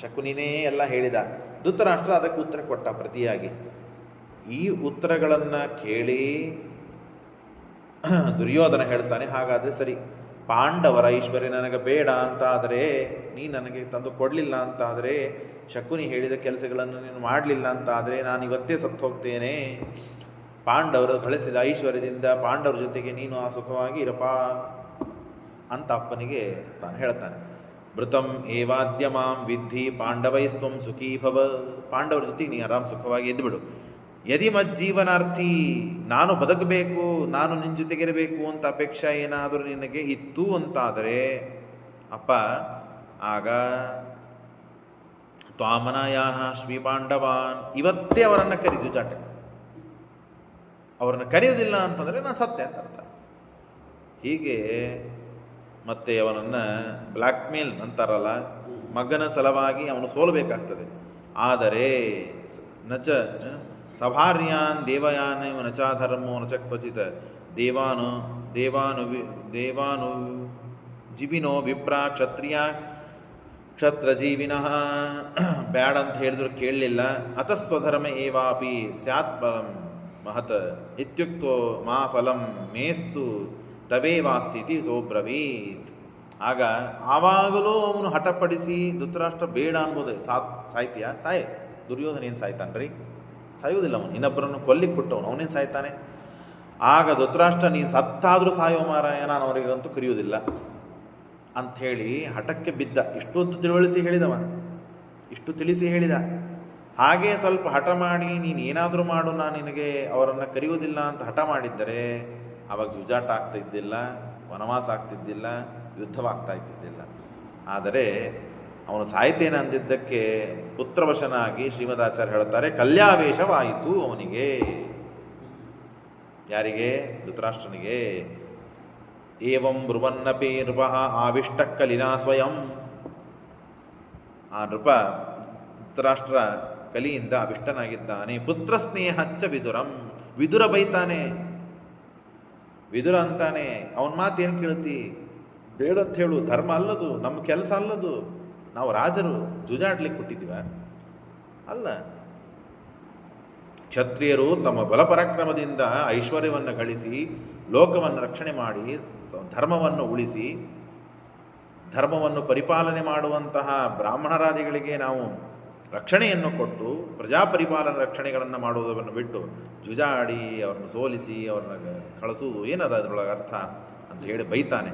ಶಕುನಿನೇ ಎಲ್ಲ ಹೇಳಿದ. ಧೃತರಾಷ್ಟ್ರ ಅದಕ್ಕೆ ಉತ್ತರ ಕೊಟ್ಟ ಪ್ರತಿಯಾಗಿ. ಈ ಉತ್ತರಗಳನ್ನು ಕೇಳಿ ದುರ್ಯೋಧನ ಹೇಳ್ತಾನೆ, ಹಾಗಾದರೆ ಸರಿ, ಪಾಂಡವರ ಐಶ್ವರ್ಯ ನನಗೆ ಬೇಡ ಅಂತ ಆದರೆ, ನೀ ನನಗೆ ತಂದು ಕೊಡಲಿಲ್ಲ ಅಂತಾದರೆ, ಶಕುನಿ ಹೇಳಿದ ಕೆಲಸಗಳನ್ನು ನೀನು ಮಾಡಲಿಲ್ಲ ಅಂತಾದರೆ ನಾನು ಇವತ್ತೇ ಸತ್ತು ಹೋಗ್ತೇನೆ. ಪಾಂಡವರು ಗಳಿಸಿದ ಐಶ್ವರ್ಯದಿಂದ ಪಾಂಡವರ ಜೊತೆಗೆ ನೀನು ಆ ಸುಖವಾಗಿ ಇರಪ್ಪ ಅಂತ ಅಪ್ಪನಿಗೆ ತಾನು ಹೇಳ್ತಾನೆ. ಮೃತಂ ಏವಾದ್ಯ ಮಾಂ ವಿದ್ಧಿ ಪಾಂಡವೈಸ್ತ್ವಂ ಸುಖೀ ಭವ. ಪಾಂಡವರ ಜೊತೆಗೆ ನೀ ಆರಾಮ್ ಸುಖವಾಗಿ ಎದ್ದುಬಿಡು. ಯದಿ ಮಜ್ಜೀವನಾರ್ಥಿ, ನಾನು ಬದುಕಬೇಕು, ನಾನು ನಿನ್ನ ಜೊತೆಗಿರಬೇಕು ಅಂತ ಅಪೇಕ್ಷೆ ಏನಾದರೂ ನಿನಗೆ ಇತ್ತು ಅಂತಾದರೆ ಅಪ್ಪ, ಆಗ ತ್ವಾಮನಯಾಹ ಶ್ರೀ ಪಾಂಡವಾನ್, ಇವತ್ತೇ ಅವರನ್ನು ಕರೀದು ಜಾಟಕ್ಕೆ. ಅವರನ್ನು ಕರೆಯೋದಿಲ್ಲ ಅಂತಂದರೆ ನಾನು ಸತ್ಯ ಅಂತ ಅರ್ಥ. ಹೀಗೆ ಮತ್ತೆ ಅವನನ್ನು ಬ್ಲ್ಯಾಕ್ ಮೇಲ್ ಅಂತಾರಲ್ಲ, ಮಗನ ಸಲುವಾಗಿ ಅವನು ಸೋಲಬೇಕಾಗ್ತದೆ. ಆದರೆ ನಚ ಸಭಾರ್ಯಾನ್ ದೇವಯಾನ ನಚಾಧರ್ಮೋ ನಚ ಕ್ವಚಿತ್ ದೇವಾನು ದೇವಾನು ದೇವಾನು ಜೀವಿನೋ ವಿಪ್ರ ಕ್ಷತ್ರಿಯ ಕ್ಷತ್ರಜೀವಿನಃ ಬ್ಯಾಡ ಅಂತ ಹೇಳಿದ್ರು ಕೇಳಲಿಲ್ಲ. ಅತಸ್ವಧರ್ಮ ಏವಾಪಿ ಸ್ಯಾತ್ ಫಲಂ ಮಹತ್ ಇತ್ಯುಕ್ತೋ ಮಾ ಫಲಂ ಮೇಸ್ತು ತವೇವಾಸ್ತಿತಿ ಸೋಬ್ರವೀತ್. ಆಗ ಆವಾಗಲೂ ಅವನು ಹಠಪಡಿಸಿ ಧೃತರಾಷ್ಟ್ರ ಬೇಡ ಅನ್ಬೋದು. ಸಾಯ್ತೀಯ ಸಾಯ್, ದುರ್ಯೋಧನ ಏನು ಸಾಯ್ತಾನ್ರಿ? ಸಾಯುವುದಿಲ್ಲ ಅವನು, ಇನ್ನೊಬ್ಬರನ್ನು ಕೊಲ್ಲಿಕ್ಕೆ ಕೊಟ್ಟವನು, ಅವನೇನು ಸಾಯ್ತಾನೆ? ಆಗ ಧೃತರಾಷ್ಟ್ರ ನೀನು ಸತ್ತಾದರೂ ಸಾಯೋ ಮಾರಾಯ, ನಾನು ಅವರಿಗಂತೂ ಕರೆಯುವುದಿಲ್ಲ ಅಂಥೇಳಿ ಹಠಕ್ಕೆ ಬಿದ್ದ. ಇಷ್ಟೊಂದು ತಿಳಿಸಿ ಹೇಳಿದ. ಹಾಗೇ ಸ್ವಲ್ಪ ಹಠ ಮಾಡಿ ನೀನು ಏನಾದರೂ ಮಾಡು, ನಾನು ನಿನಗೆ ಅವರನ್ನು ಕರೆಯುವುದಿಲ್ಲ ಅಂತ ಹಠ ಮಾಡಿದ್ದರೆ ಆವಾಗ ಜುಜಾಟ ಆಗ್ತಾ ಇದ್ದಿಲ್ಲ, ವನವಾಸ ಆಗ್ತಿದ್ದಿಲ್ಲ, ಯುದ್ಧವಾಗ್ತಾ ಇದ್ದಿದ್ದಿಲ್ಲ. ಆದರೆ ಅವನು ಸಾಯ್ತೇನೆ ಅಂದಿದ್ದಕ್ಕೆ ಪುತ್ರವಶನಾಗಿ ಶ್ರೀಮದಾಚಾರ್ಯ ಹೇಳ್ತಾರೆ ಕಲ್ಯಾವೇಶವಾಯಿತು ಅವನಿಗೆ. ಯಾರಿಗೆ? ಧೃತರಾಷ್ಟ್ರನಿಗೆ. ಏವಂ ಬ್ರುವನ್ನಪಿ ನೃಪ ಆವಿಷ್ಟ ಕಲಿನಾ ಸ್ವಯಂ. ಆ ನೃಪ ಧೃತರಾಷ್ಟ್ರ ಕಲಿಯಿಂದ ಅವಿಷ್ಟನಾಗಿದ್ದಾನೆ. ಪುತ್ರ ಸ್ನೇಹಚ್ಚ ವಿದುರಂ. ವಿದುರ ಬೈತಾನೆ, ವಿದುರ ಅಂತಾನೆ, ಅವನ ಮಾತೇನು ಕೇಳ್ತಿ? ಬೇಡಂತ ಹೇಳು, ಧರ್ಮ ಅಲ್ಲದು, ನಮ್ಮ ಕೆಲಸ ಅಲ್ಲದು, ನಾವು ರಾಜರು ಜುಜಾಡ್ಲಿಕ್ಕೆ ಕೊಟ್ಟಿದ್ದೀವ ಅಲ್ಲ. ಕ್ಷತ್ರಿಯರು ತಮ್ಮ ಬಲಪರಾಕ್ರಮದಿಂದ ಐಶ್ವರ್ಯವನ್ನು ಗಳಿಸಿ ಲೋಕವನ್ನು ರಕ್ಷಣೆ ಮಾಡಿ ಧರ್ಮವನ್ನು ಉಳಿಸಿ ಧರ್ಮವನ್ನು ಪರಿಪಾಲನೆ ಮಾಡುವಂತಹ ಬ್ರಾಹ್ಮಣರಾದಿಗಳಿಗೆ ನಾವು ರಕ್ಷಣೆಯನ್ನು ಕೊಟ್ಟು ಪ್ರಜಾಪರಿಪಾಲನ ರಕ್ಷಣೆಗಳನ್ನು ಮಾಡುವುದನ್ನು ಬಿಟ್ಟು ಜುಜಾಡಿ ಅವ್ರನ್ನ ಸೋಲಿಸಿ ಅವ್ರನ್ನ ಕಳಿಸುವುದು ಏನದ ಅದರೊಳಗೆ ಅರ್ಥ ಅಂತ ಹೇಳಿ ಬೈತಾನೆ.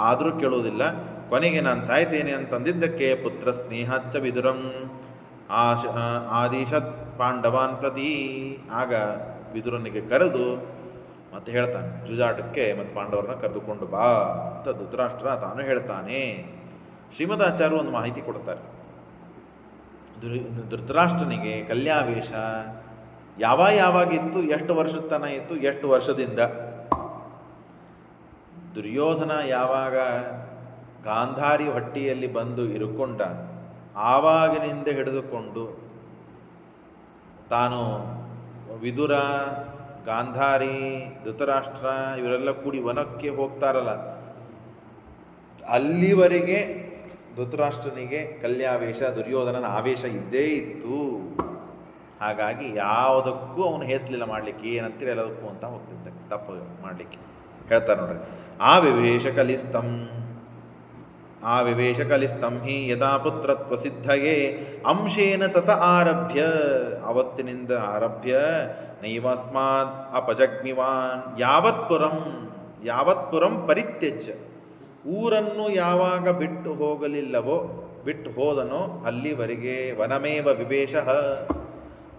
ಆದರೂ ಕೇಳುವುದಿಲ್ಲ. ಕೊನೆಗೆ ನಾನು ಸಾಯ್ತೇನೆ ಅಂತಂದಿದ್ದಕ್ಕೆ ಪುತ್ರ ಸ್ನೇಹಚ್ಚ ವಿದುರಂ ಆದಿಶತ್ ಪಾಂಡವಾನ್ ಪ್ರತಿ. ಆಗ ವಿದುರನಿಗೆ ಕರೆದು ಮತ್ತೆ ಹೇಳ್ತಾನೆ ಜುಜಾಟಕ್ಕೆ ಮತ್ತು ಪಾಂಡವರನ್ನ ಕರೆದುಕೊಂಡು ಬಾ ಅಂತ ಧೃತರಾಷ್ಟ್ರ ತಾನು ಹೇಳ್ತಾನೆ. ಶ್ರೀಮದಾಚಾರ್ಯರು ಒಂದು ಮಾಹಿತಿ ಕೊಡ್ತಾರೆ. ಧೃತರಾಷ್ಟ್ರನಿಗೆ ಕಲ್ಯಾವೇಶ ಯಾವಾಗಿತ್ತು, ಎಷ್ಟು ವರ್ಷದ ತನ ಇತ್ತು, ಎಷ್ಟು ವರ್ಷದಿಂದ. ದುರ್ಯೋಧನ ಯಾವಾಗ ಗಾಂಧಾರಿ ಹೊಟ್ಟಿಯಲ್ಲಿ ಬಂದು ಇರುಕೊಂಡ ಆವಾಗಿನಿಂದ ಹಿಡಿದುಕೊಂಡು ತಾನು ವಿದುರ, ಗಾಂಧಾರಿ, ಧೃತರಾಷ್ಟ್ರ ಇವರೆಲ್ಲ ಕೂಡಿ ವನಕ್ಕೆ ಹೋಗ್ತಾರಲ್ಲ, ಅಲ್ಲಿವರೆಗೆ ಧೃತರಾಷ್ಟ್ರನಿಗೆ ಕಲ್ಯಾವೇಶ, ದುರ್ಯೋಧನನ ಆವೇಶ ಇದ್ದೇ ಇತ್ತು. ಹಾಗಾಗಿ ಯಾವುದಕ್ಕೂ ಅವನು ಹೇಸಲಿಲ್ಲ ಮಾಡಲಿಕ್ಕೆ, ಏನಂತೀರ ಎಲ್ಲದಕ್ಕೂ ಅಂತ ಹೋಗ್ತಿದ್ದ ತಪ್ಪು ಮಾಡಲಿಕ್ಕೆ. ಹೇಳ್ತಾರೆ ನೋಡ್ರಿ, ಆ ವಿವೇಶ ಕಲಿಸ್ತಂ ಹಿ ಯದಾ ಪುತ್ರತ್ವ ಸಿದ್ಧಯೇ ಅಂಶೇನ ತತ ಆರಭ್ಯ. ಅವತ್ತಿನಿಂದ ಆರಭ್ಯ ನೈವಸ್ಮಾತ್ ಅಪಜಗ್ಮಿವಾನ್ ಯಾವತ್ಪುರಂ ಪರಿತ್ಯಜ್ಯ. ಊರನ್ನು ಯಾವಾಗ ಬಿಟ್ಟು ಹೋದನೋ ಅಲ್ಲಿವರೆಗೆ ವನಮೇವ ವಿವೇಶ,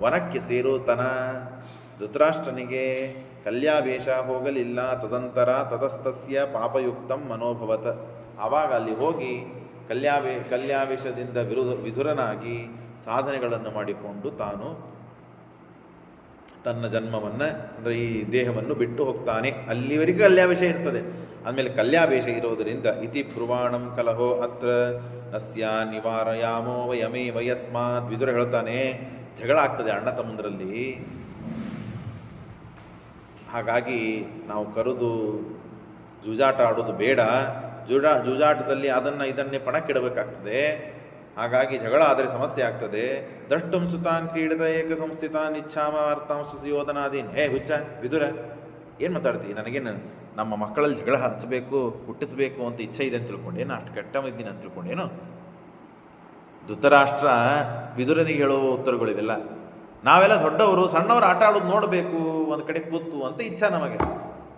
ವನಕ್ಕೆ ಸೇರುತನ. ಧೃತರಾಷ್ಟ್ರನಿಗೆ ಕಲ್ಯಾವೇಶ ಹೋಗಲಿಲ್ಲ. ತದಂತರ ತತಸ್ತಸ್ಯ ಪಾಪಯುಕ್ತಂ ಮನೋಭವತ. ಆವಾಗ ಅಲ್ಲಿ ಹೋಗಿ ಕಲ್ಯಾವೇಶದಿಂದ ವಿಧುರನಾಗಿ ಸಾಧನೆಗಳನ್ನು ಮಾಡಿಕೊಂಡು ತಾನು ತನ್ನ ಜನ್ಮವನ್ನು ಅಂದರೆ ಈ ದೇಹವನ್ನು ಬಿಟ್ಟು ಹೋಗ್ತಾನೆ. ಅಲ್ಲಿವರೆಗೂ ಕಲ್ಯಾವೇಶ ಇರ್ತದೆ. ಆಮೇಲೆ ಕಲ್ಯಾವೇಶ ಇರೋದರಿಂದ ಇತಿ ಬ್ರುವಾಣಂ ಕಲಹೋ ಅತ್ರ ನಸ್ಯ ನಿವಾರಯಾಮೋ ವಯಮೇ ವಯಸ್ಮಾತ್. ವಿದುರ ಹೇಳ್ತಾನೆ ಜಗಳ ಆಗ್ತದೆ ಅಣ್ಣ ತಮ್ಮಂದರಲ್ಲಿ, ಹಾಗಾಗಿ ನಾವು ಕರೆದು ಜೂಜಾಟ ಆಡೋದು ಬೇಡ. ಜೂಜಾಟದಲ್ಲಿ ಇದನ್ನೇ ಪಣಕ್ಕಿಡಬೇಕಾಗ್ತದೆ. ಹಾಗಾಗಿ ಜಗಳ ಆದರೆ ಸಮಸ್ಯೆ ಆಗ್ತದೆ. ದ್ರಷ್ಟುಂ ಸುತಾನ್ ಕ್ರೀಡದ ಏಕ ಸಂಸ್ಥಿತಾನ್ ಇಚ್ಛಾಮ ಅರ್ಥಾಂಶ ಯೋಧನಾದೀನ್. ಹುಚ್ಚ ವಿದುರ, ಏನು ಮಾತಾಡ್ತೀವಿ? ನನಗೇನು ನಮ್ಮ ಮಕ್ಕಳಲ್ಲಿ ಜಗಳ ಹಚ್ಚಬೇಕು, ಹುಟ್ಟಿಸ್ಬೇಕು ಅಂತ ಇಚ್ಛೆ ಇದೆ ಅಂತ ತಿಳ್ಕೊಂಡೇನು? ಅಷ್ಟು ಕೆಟ್ಟ ಇದ್ದೀನಿ ಅಂತ ತಿಳ್ಕೊಂಡೇನು? ಧೃತರಾಷ್ಟ್ರ ವಿದುರನಿಗೆ ಹೇಳುವ ಉತ್ತರಗಳಿವೆಲ್ಲ. ನಾವೆಲ್ಲ ದೊಡ್ಡವರು, ಸಣ್ಣವರು ಆಟ ಆಡೋದು ನೋಡಬೇಕು, ಒಂದು ಕಡೆ ಕೂತು ಅಂತ ಇಚ್ಛಾ ನಮಗೆ.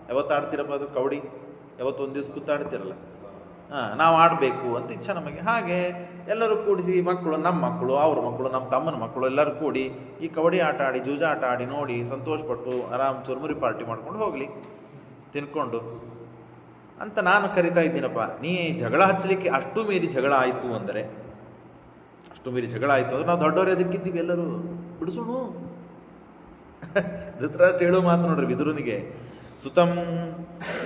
ಯಾವತ್ತು ಆಡ್ತೀರಪ್ಪ ಅದು ಕಬಡ್ಡಿ? ಯಾವತ್ತು ಒಂದು ದಿವಸ ಕೂತಾಡ್ತಿರಲ್ಲ, ನಾವು ಆಡಬೇಕು ಅಂತ ಇಚ್ಛೆ ನಮಗೆ. ಹಾಗೆ ಎಲ್ಲರೂ ಕೂಡಿಸಿ ಮಕ್ಕಳು, ನಮ್ಮ ಮಕ್ಕಳು, ಅವ್ರ ಮಕ್ಕಳು, ನಮ್ಮ ತಮ್ಮನ ಮಕ್ಕಳು ಎಲ್ಲರೂ ಕೂಡಿ ಈ ಕಬಡ್ಡಿ ಆಟ ಆಡಿ, ಜೂಜಾಟ ಆಡಿ ನೋಡಿ ಸಂತೋಷಪಟ್ಟು ಆರಾಮ್ ಚುರುಮುರಿ ಪಾರ್ಟಿ ಮಾಡ್ಕೊಂಡು ಹೋಗಲಿ ತಿನ್ಕೊಂಡು ಅಂತ ನಾನು ಕರಿತಾ ಇದ್ದೀನಪ್ಪ. ನೀ ಜಗಳ ಹಚ್ಚಲಿಕ್ಕೆ ಅಷ್ಟು ಮೀರಿ ಜಗಳ ಆಯಿತು ಅಂದರೆ ನಾವು ದೊಡ್ಡವರೇ ಅದಕ್ಕಿದ್ದೀವಿ, ಎಲ್ಲರೂ ಬಿಡಿಸೋಣ. ಧೃತರಾಷ್ಟ್ರ ಹೇಳೋ ಮಾತು ನೋಡ್ರಿ ವಿದುರನಿಗೆ, ಸುತಂ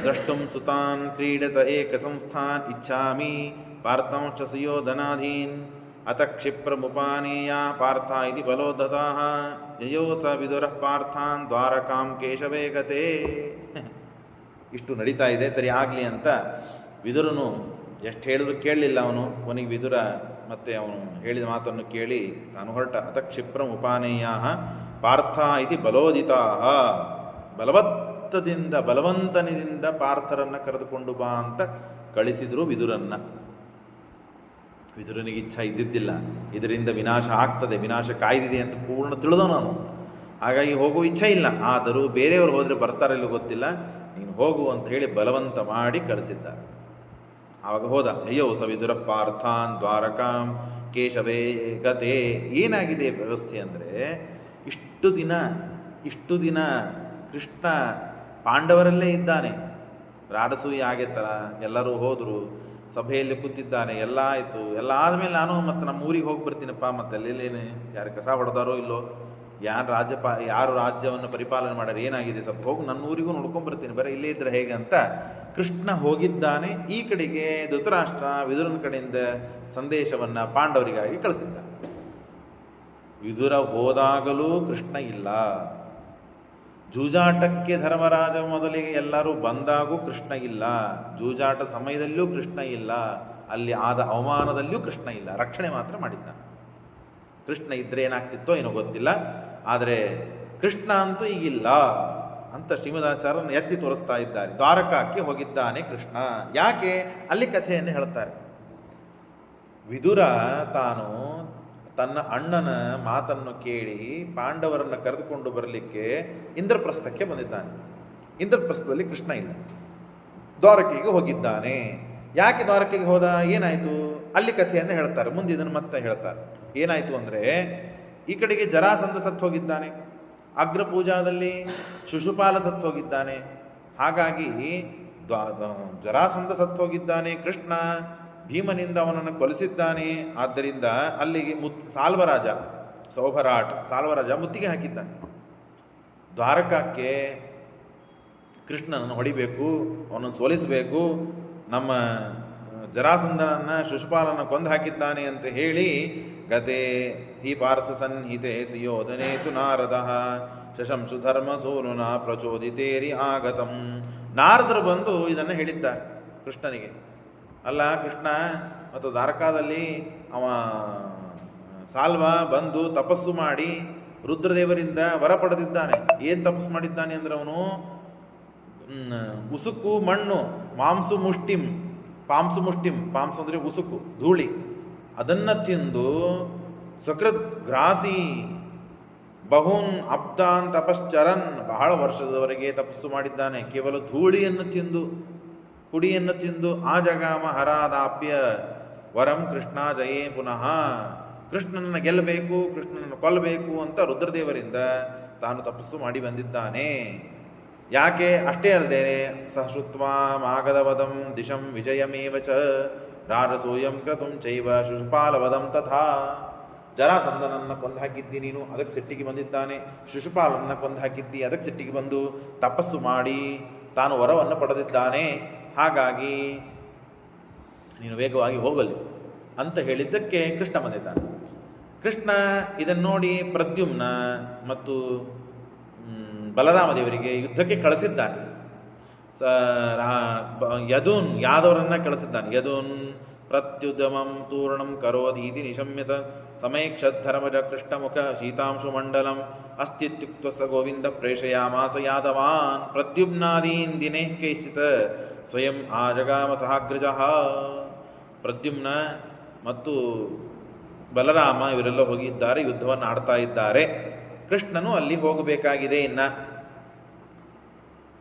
ದ್ರಷ್ಟುಂ ಸುತಾನ್ ಕ್ರೀಡತ ಏಕ ಸಂಸ್ಥಾನ್ ಇಚ್ಛಾಮಿ ಪಾರ್ಥಂಶ್ಚ ಸುಯೋಧನಾಧೀನ್ ಅತ ಕ್ಷಿಪ್ರಮುಪಾನೇಯ ಪಾರ್ಥ ಇತಿ ಬಲೋದ್ಧತಾಃ ಯಯೋ ಸ ವಿದುರಃ ಪಾರ್ಥಾನ್ ದ್ವಾರಕಾಂ ಕೇಶವೇ ಗತೆ. ಇಷ್ಟು ನಡೀತಾ ಇದೆ, ಸರಿ ಆಗಲಿ ಅಂತ ವಿದುರನು ಎಷ್ಟು ಹೇಳಿದ್ರು ಕೇಳಲಿಲ್ಲ. ಅವನು ಕೊನೆಗೆ ವಿದುರ ಮತ್ತೆ ಅವನು ಹೇಳಿದ ಮಾತನ್ನು ಕೇಳಿ ತಾನು ಹೊರಟ. ಅತ ಕ್ಷಿಪ್ರಮುಪಾನೇಯ ಪಾರ್ಥ ಇತಿ ಬಲೋದಿತಾಃ, ಬಲವಂತನಿಂದ ಪಾರ್ಥರನ್ನು ಕರೆದುಕೊಂಡು ಬಾ ಅಂತ ಕಳಿಸಿದ್ರು ವಿದುರನ್ನ. ವಿದುರನಿಗೆ ಇಚ್ಛಾ ಇದ್ದಿದ್ದಿಲ್ಲ, ಇದರಿಂದ ವಿನಾಶ ಆಗ್ತದೆ, ವಿನಾಶ ಕಾಯ್ದಿದೆ ಅಂತ ಪೂರ್ಣ ತಿಳಿದೋ ನಾನು. ಹಾಗಾಗಿ ಹೋಗುವ ಇಚ್ಛೆ ಇಲ್ಲ. ಆದರೂ ಬೇರೆಯವರು ಹೋದರೆ ಬರ್ತಾರಿಲ್ಲೋ ಗೊತ್ತಿಲ್ಲ, ನೀನು ಹೋಗು ಅಂತ ಹೇಳಿ ಬಲವಂತ ಮಾಡಿ ಕಳಿಸಿದ್ದಾರೆ. ಆವಾಗ ಹೋದ. ಅಯ್ಯೋ ಸ ವಿದುರ ಪಾರ್ಥಾನ್ ದ್ವಾರಕಾಂ ಕೇಶವೇ ಗತೆ. ಏನಾಗಿದೆ ವ್ಯವಸ್ಥೆ ಅಂದರೆ, ಇಷ್ಟು ದಿನ ಕೃಷ್ಣ ಪಾಂಡವರಲ್ಲೇ ಇದ್ದಾನೆ. ರಾಡಸೂಯ ಆಗೈತಲ್ಲ, ಎಲ್ಲರೂ ಹೋದರು, ಸಭೆಯಲ್ಲಿ ಕೂತಿದ್ದಾನೆ, ಎಲ್ಲ ಆಯಿತು. ಎಲ್ಲ ಆದಮೇಲೆ ನಾನು ಮತ್ತೆ ನಮ್ಮ ಊರಿಗೆ ಹೋಗಿ ಬರ್ತೀನಪ್ಪ, ಮತ್ತೆ ಅಲ್ಲೇನೇನು ಯಾರು ಕಸ ಹೊಡೆದಾರೋ ಇಲ್ಲೋ, ಯಾರು ರಾಜ್ಯವನ್ನು ಪರಿಪಾಲನೆ ಮಾಡ್ಯಾರ, ಏನಾಗಿದೆ ಸ್ವಲ್ಪ ಹೋಗಿ ನನ್ನ ಊರಿಗೂ ನೋಡ್ಕೊಂಡ್ಬರ್ತೀನಿ, ಬರೀ ಇಲ್ಲೇ ಇದ್ರೆ ಹೇಗೆ ಅಂತ ಕೃಷ್ಣ ಹೋಗಿದ್ದಾನೆ. ಈ ಕಡೆಗೆ ಧೃತರಾಷ್ಟ್ರ ವಿದುರನ ಕಡೆಯಿಂದ ಸಂದೇಶವನ್ನು ಪಾಂಡವರಿಗಾಗಿ ಕಳಿಸಿದ್ದ. ವಿದುರ ಹೋದಾಗಲೂ ಕೃಷ್ಣ ಇಲ್ಲ. ಜೂಜಾಟಕ್ಕೆ ಧರ್ಮರಾಜ ಮೊದಲಿಗೆ ಎಲ್ಲರೂ ಬಂದಾಗೂ ಕೃಷ್ಣ ಇಲ್ಲ. ಜೂಜಾಟ ಸಮಯದಲ್ಲೂ ಕೃಷ್ಣ ಇಲ್ಲ. ಅಲ್ಲಿ ಆದ ಅವಮಾನದಲ್ಲಿಯೂ ಕೃಷ್ಣ ಇಲ್ಲ. ರಕ್ಷಣೆ ಮಾತ್ರ ಮಾಡಿದ್ದಾನೆ. ಕೃಷ್ಣ ಇದ್ರೆ ಏನಾಗ್ತಿತ್ತೋ ಏನೋ ಗೊತ್ತಿಲ್ಲ, ಆದರೆ ಕೃಷ್ಣ ಅಂತೂ ಈಗಿಲ್ಲ ಅಂತ ಶ್ರೀಮದಾಚಾರ್ಯರನ್ನು ಎತ್ತಿ ತೋರಿಸ್ತಾ ಇದ್ದಾರೆ. ದ್ವಾರಕಾಕ್ಕೆ ಹೋಗಿದ್ದಾನೆ ಕೃಷ್ಣ. ಯಾಕೆ? ಅಲ್ಲಿ ಕಥೆಯನ್ನು ಹೇಳ್ತಾರೆ. ವಿದುರ ತಾನು ತನ್ನ ಅಣ್ಣನ ಮಾತನ್ನು ಕೇಳಿ ಪಾಂಡವರನ್ನು ಕರೆದುಕೊಂಡು ಬರಲಿಕ್ಕೆ ಇಂದ್ರಪ್ರಸ್ಥಕ್ಕೆ ಬಂದಿದ್ದಾನೆ. ಇಂದ್ರಪ್ರಸ್ಥದಲ್ಲಿ ಕೃಷ್ಣ ಇಲ್ಲ, ದ್ವಾರಕೆಗೆ ಹೋಗಿದ್ದಾನೆ. ಯಾಕೆ ದ್ವಾರಕೆಗೆ ಹೋದ, ಏನಾಯಿತು? ಅಲ್ಲಿ ಕಥೆಯನ್ನು ಹೇಳ್ತಾರೆ. ಮುಂದೆ ಇದನ್ನು ಮತ್ತೆ ಹೇಳ್ತಾರೆ. ಏನಾಯಿತು ಅಂದರೆ, ಈ ಕಡೆಗೆ ಜರಾಸಂಧ ಸತ್ತು ಹೋಗಿದ್ದಾನೆ, ಅಗ್ರಪೂಜಾದಲ್ಲಿ ಶಿಶುಪಾಲ ಸತ್ತು ಹೋಗಿದ್ದಾನೆ. ಹಾಗಾಗಿ ಜರಾಸಂಧ ಸತ್ತು ಹೋಗಿದ್ದಾನೆ, ಕೃಷ್ಣ ಭೀಮನಿಂದ ಅವನನ್ನು ಕೊಲಿಸಿದ್ದಾನೆ. ಆದ್ದರಿಂದ ಅಲ್ಲಿಗೆ ಸಾಲ್ವರಾಜ ಮುತ್ತಿಗೆ ಹಾಕಿದ್ದಾನೆ. ದ್ವಾರಕಕ್ಕೆ ಕೃಷ್ಣನನ್ನು ಹೊಡಿಬೇಕು, ಅವನನ್ನು ಸೋಲಿಸಬೇಕು, ನಮ್ಮ ಜರಾಸಂಧನನ್ನು ಶಿಶುಪಾಲನ ಕೊಂದು ಹಾಕಿದ್ದಾನೆ ಅಂತ ಹೇಳಿ ಗತೆ ಹಿ ಪಾರ್ಥ ಸನ್ನಿಹಿತೆ ಸುಯೋಧನೇತು ನಾರದಃ ಶಶಂಸು ಧರ್ಮ ಸೂನುನ ಪ್ರಚೋದಿತೇರಿ ಆಗತಂ. ನಾರದರು ಬಂದು ಇದನ್ನು ಹೇಳಿದ್ದಾರೆ ಕೃಷ್ಣನಿಗೆ. ಅಲ್ಲ ಕೃಷ್ಣ, ಮತ್ತು ದ್ವಾರಕಾದಲ್ಲಿ ಅವ ಸಾಲ್ವ ಬಂದು ತಪಸ್ಸು ಮಾಡಿ ರುದ್ರದೇವರಿಂದ ವರ ಪಡೆದಿದ್ದಾನೆ. ಏನು ತಪಸ್ಸು ಮಾಡಿದ್ದಾನೆ ಅಂದರೆ, ಅವನು ಉಸುಕು ಮಣ್ಣು, ಮಾಂಸು ಮುಷ್ಟಿಂ, ಪಾಂಸು ಅಂದರೆ ಉಸುಕು ಧೂಳಿ, ಅದನ್ನು ತಿಂದು ಸಕೃತ್ ಗ್ರಾಸಿ ಬಹೂನ್ ಅಬ್ದಾನ್ ತಪಶ್ಚರನ್, ಬಹಳ ವರ್ಷದವರೆಗೆ ತಪಸ್ಸು ಮಾಡಿದ್ದಾನೆ. ಕೇವಲ ಧೂಳಿಯನ್ನು ತಿಂದು, ಪುಡಿಯನ್ನು ತಿಂದು. ಆ ಜಗಾಮ ಹರಾದಾಪ್ಯ ವರಂ ಕೃಷ್ಣ ಜಯೇ ಪುನಃ. ಕೃಷ್ಣನನ್ನು ಗೆಲ್ಲಬೇಕು, ಕೃಷ್ಣನನ್ನು ಕೊಲ್ಲಬೇಕು ಅಂತ ರುದ್ರದೇವರಿಂದ ತಾನು ತಪಸ್ಸು ಮಾಡಿ ಬಂದಿದ್ದಾನೆ. ಯಾಕೆ? ಅಷ್ಟೇ ಅಲ್ಲದೆ ಸಹಶ್ರುತ್ವಾ ಮಾಗಧವದಂ ದಿಶಂ ವಿಜಯಮೇವ ಚ ರಾಜಸೂಯಂ ಕ್ರತುಂ ಚೈವ ಶಿಶುಪಾಲವದಂ ತಥಾ. ಜರಾಸಂಧನನ್ನು ಕೊಂದು ಹಾಕಿದ್ದಿ ನೀನು, ಅದಕ್ಕೆ ಸಿಟ್ಟಿಗೆ ಬಂದಿದ್ದಾನೆ. ಶಿಶುಪಾಲನನ್ನು ಕೊಂದು ಹಾಕಿದ್ದಿ, ಅದಕ್ಕೆ ಸಿಟ್ಟಿಗೆ ಬಂದು ತಪಸ್ಸು ಮಾಡಿ ತಾನು ವರವನ್ನು ಪಡೆದಿದ್ದಾನೆ. ಹಾಗಾಗಿ ನೀನು ವೇಗವಾಗಿ ಹೋಗಲಿ ಅಂತ ಹೇಳಿದ್ದಕ್ಕೆ ಕೃಷ್ಣ ಬಂದಿದ್ದಾನೆ. ಕೃಷ್ಣ ಇದನ್ನು ನೋಡಿ ಪ್ರದ್ಯುಮ್ನ ಮತ್ತು ಬಲರಾಮದೇವರಿಗೆ ಯುದ್ಧಕ್ಕೆ ಕಳಿಸಿದ್ದಾನೆ. ಯದುನ್ ಯಾದವರನ್ನ ಕಳಿಸಿದ್ದಾನೆ. ಯದುನ್ ಪ್ರತ್ಯುದ್ಯಮಂ ತೂರ್ಣಂ ಕರೋತಿ ಇತಿ ನಿಶಮ್ಯತ ಸಮೈಕ್ಷಧರ್ಮಜ ಕೃಷ್ಣಮುಖ ಶೀತಾಂಶು ಮಂಡಲಂ ಅಸ್ತಿತ್ಯುಕ್ತ ಸ ಗೋವಿಂದ ಪ್ರೇಷಯಾಮಾಸ ಯಾದವಾನ್ ಪ್ರದ್ಯುಮ್ನಾದೀನ್ ದಿನೇ ಕೇಶಿತ ಸ್ವಯಂ ಆಜಗಾಮ ಸಹಾಗ್ರಜಃ. ಪ್ರದ್ಯುಮ್ನ ಮತ್ತು ಬಲರಾಮ ಇವರೆಲ್ಲ ಹೋಗಿದ್ದಾರೆ, ಯುದ್ಧವನ್ನು ಆಡ್ತಾ ಇದ್ದಾರೆ. ಕೃಷ್ಣನು ಅಲ್ಲಿ ಹೋಗಬೇಕಾಗಿದೆ. ಇನ್ನ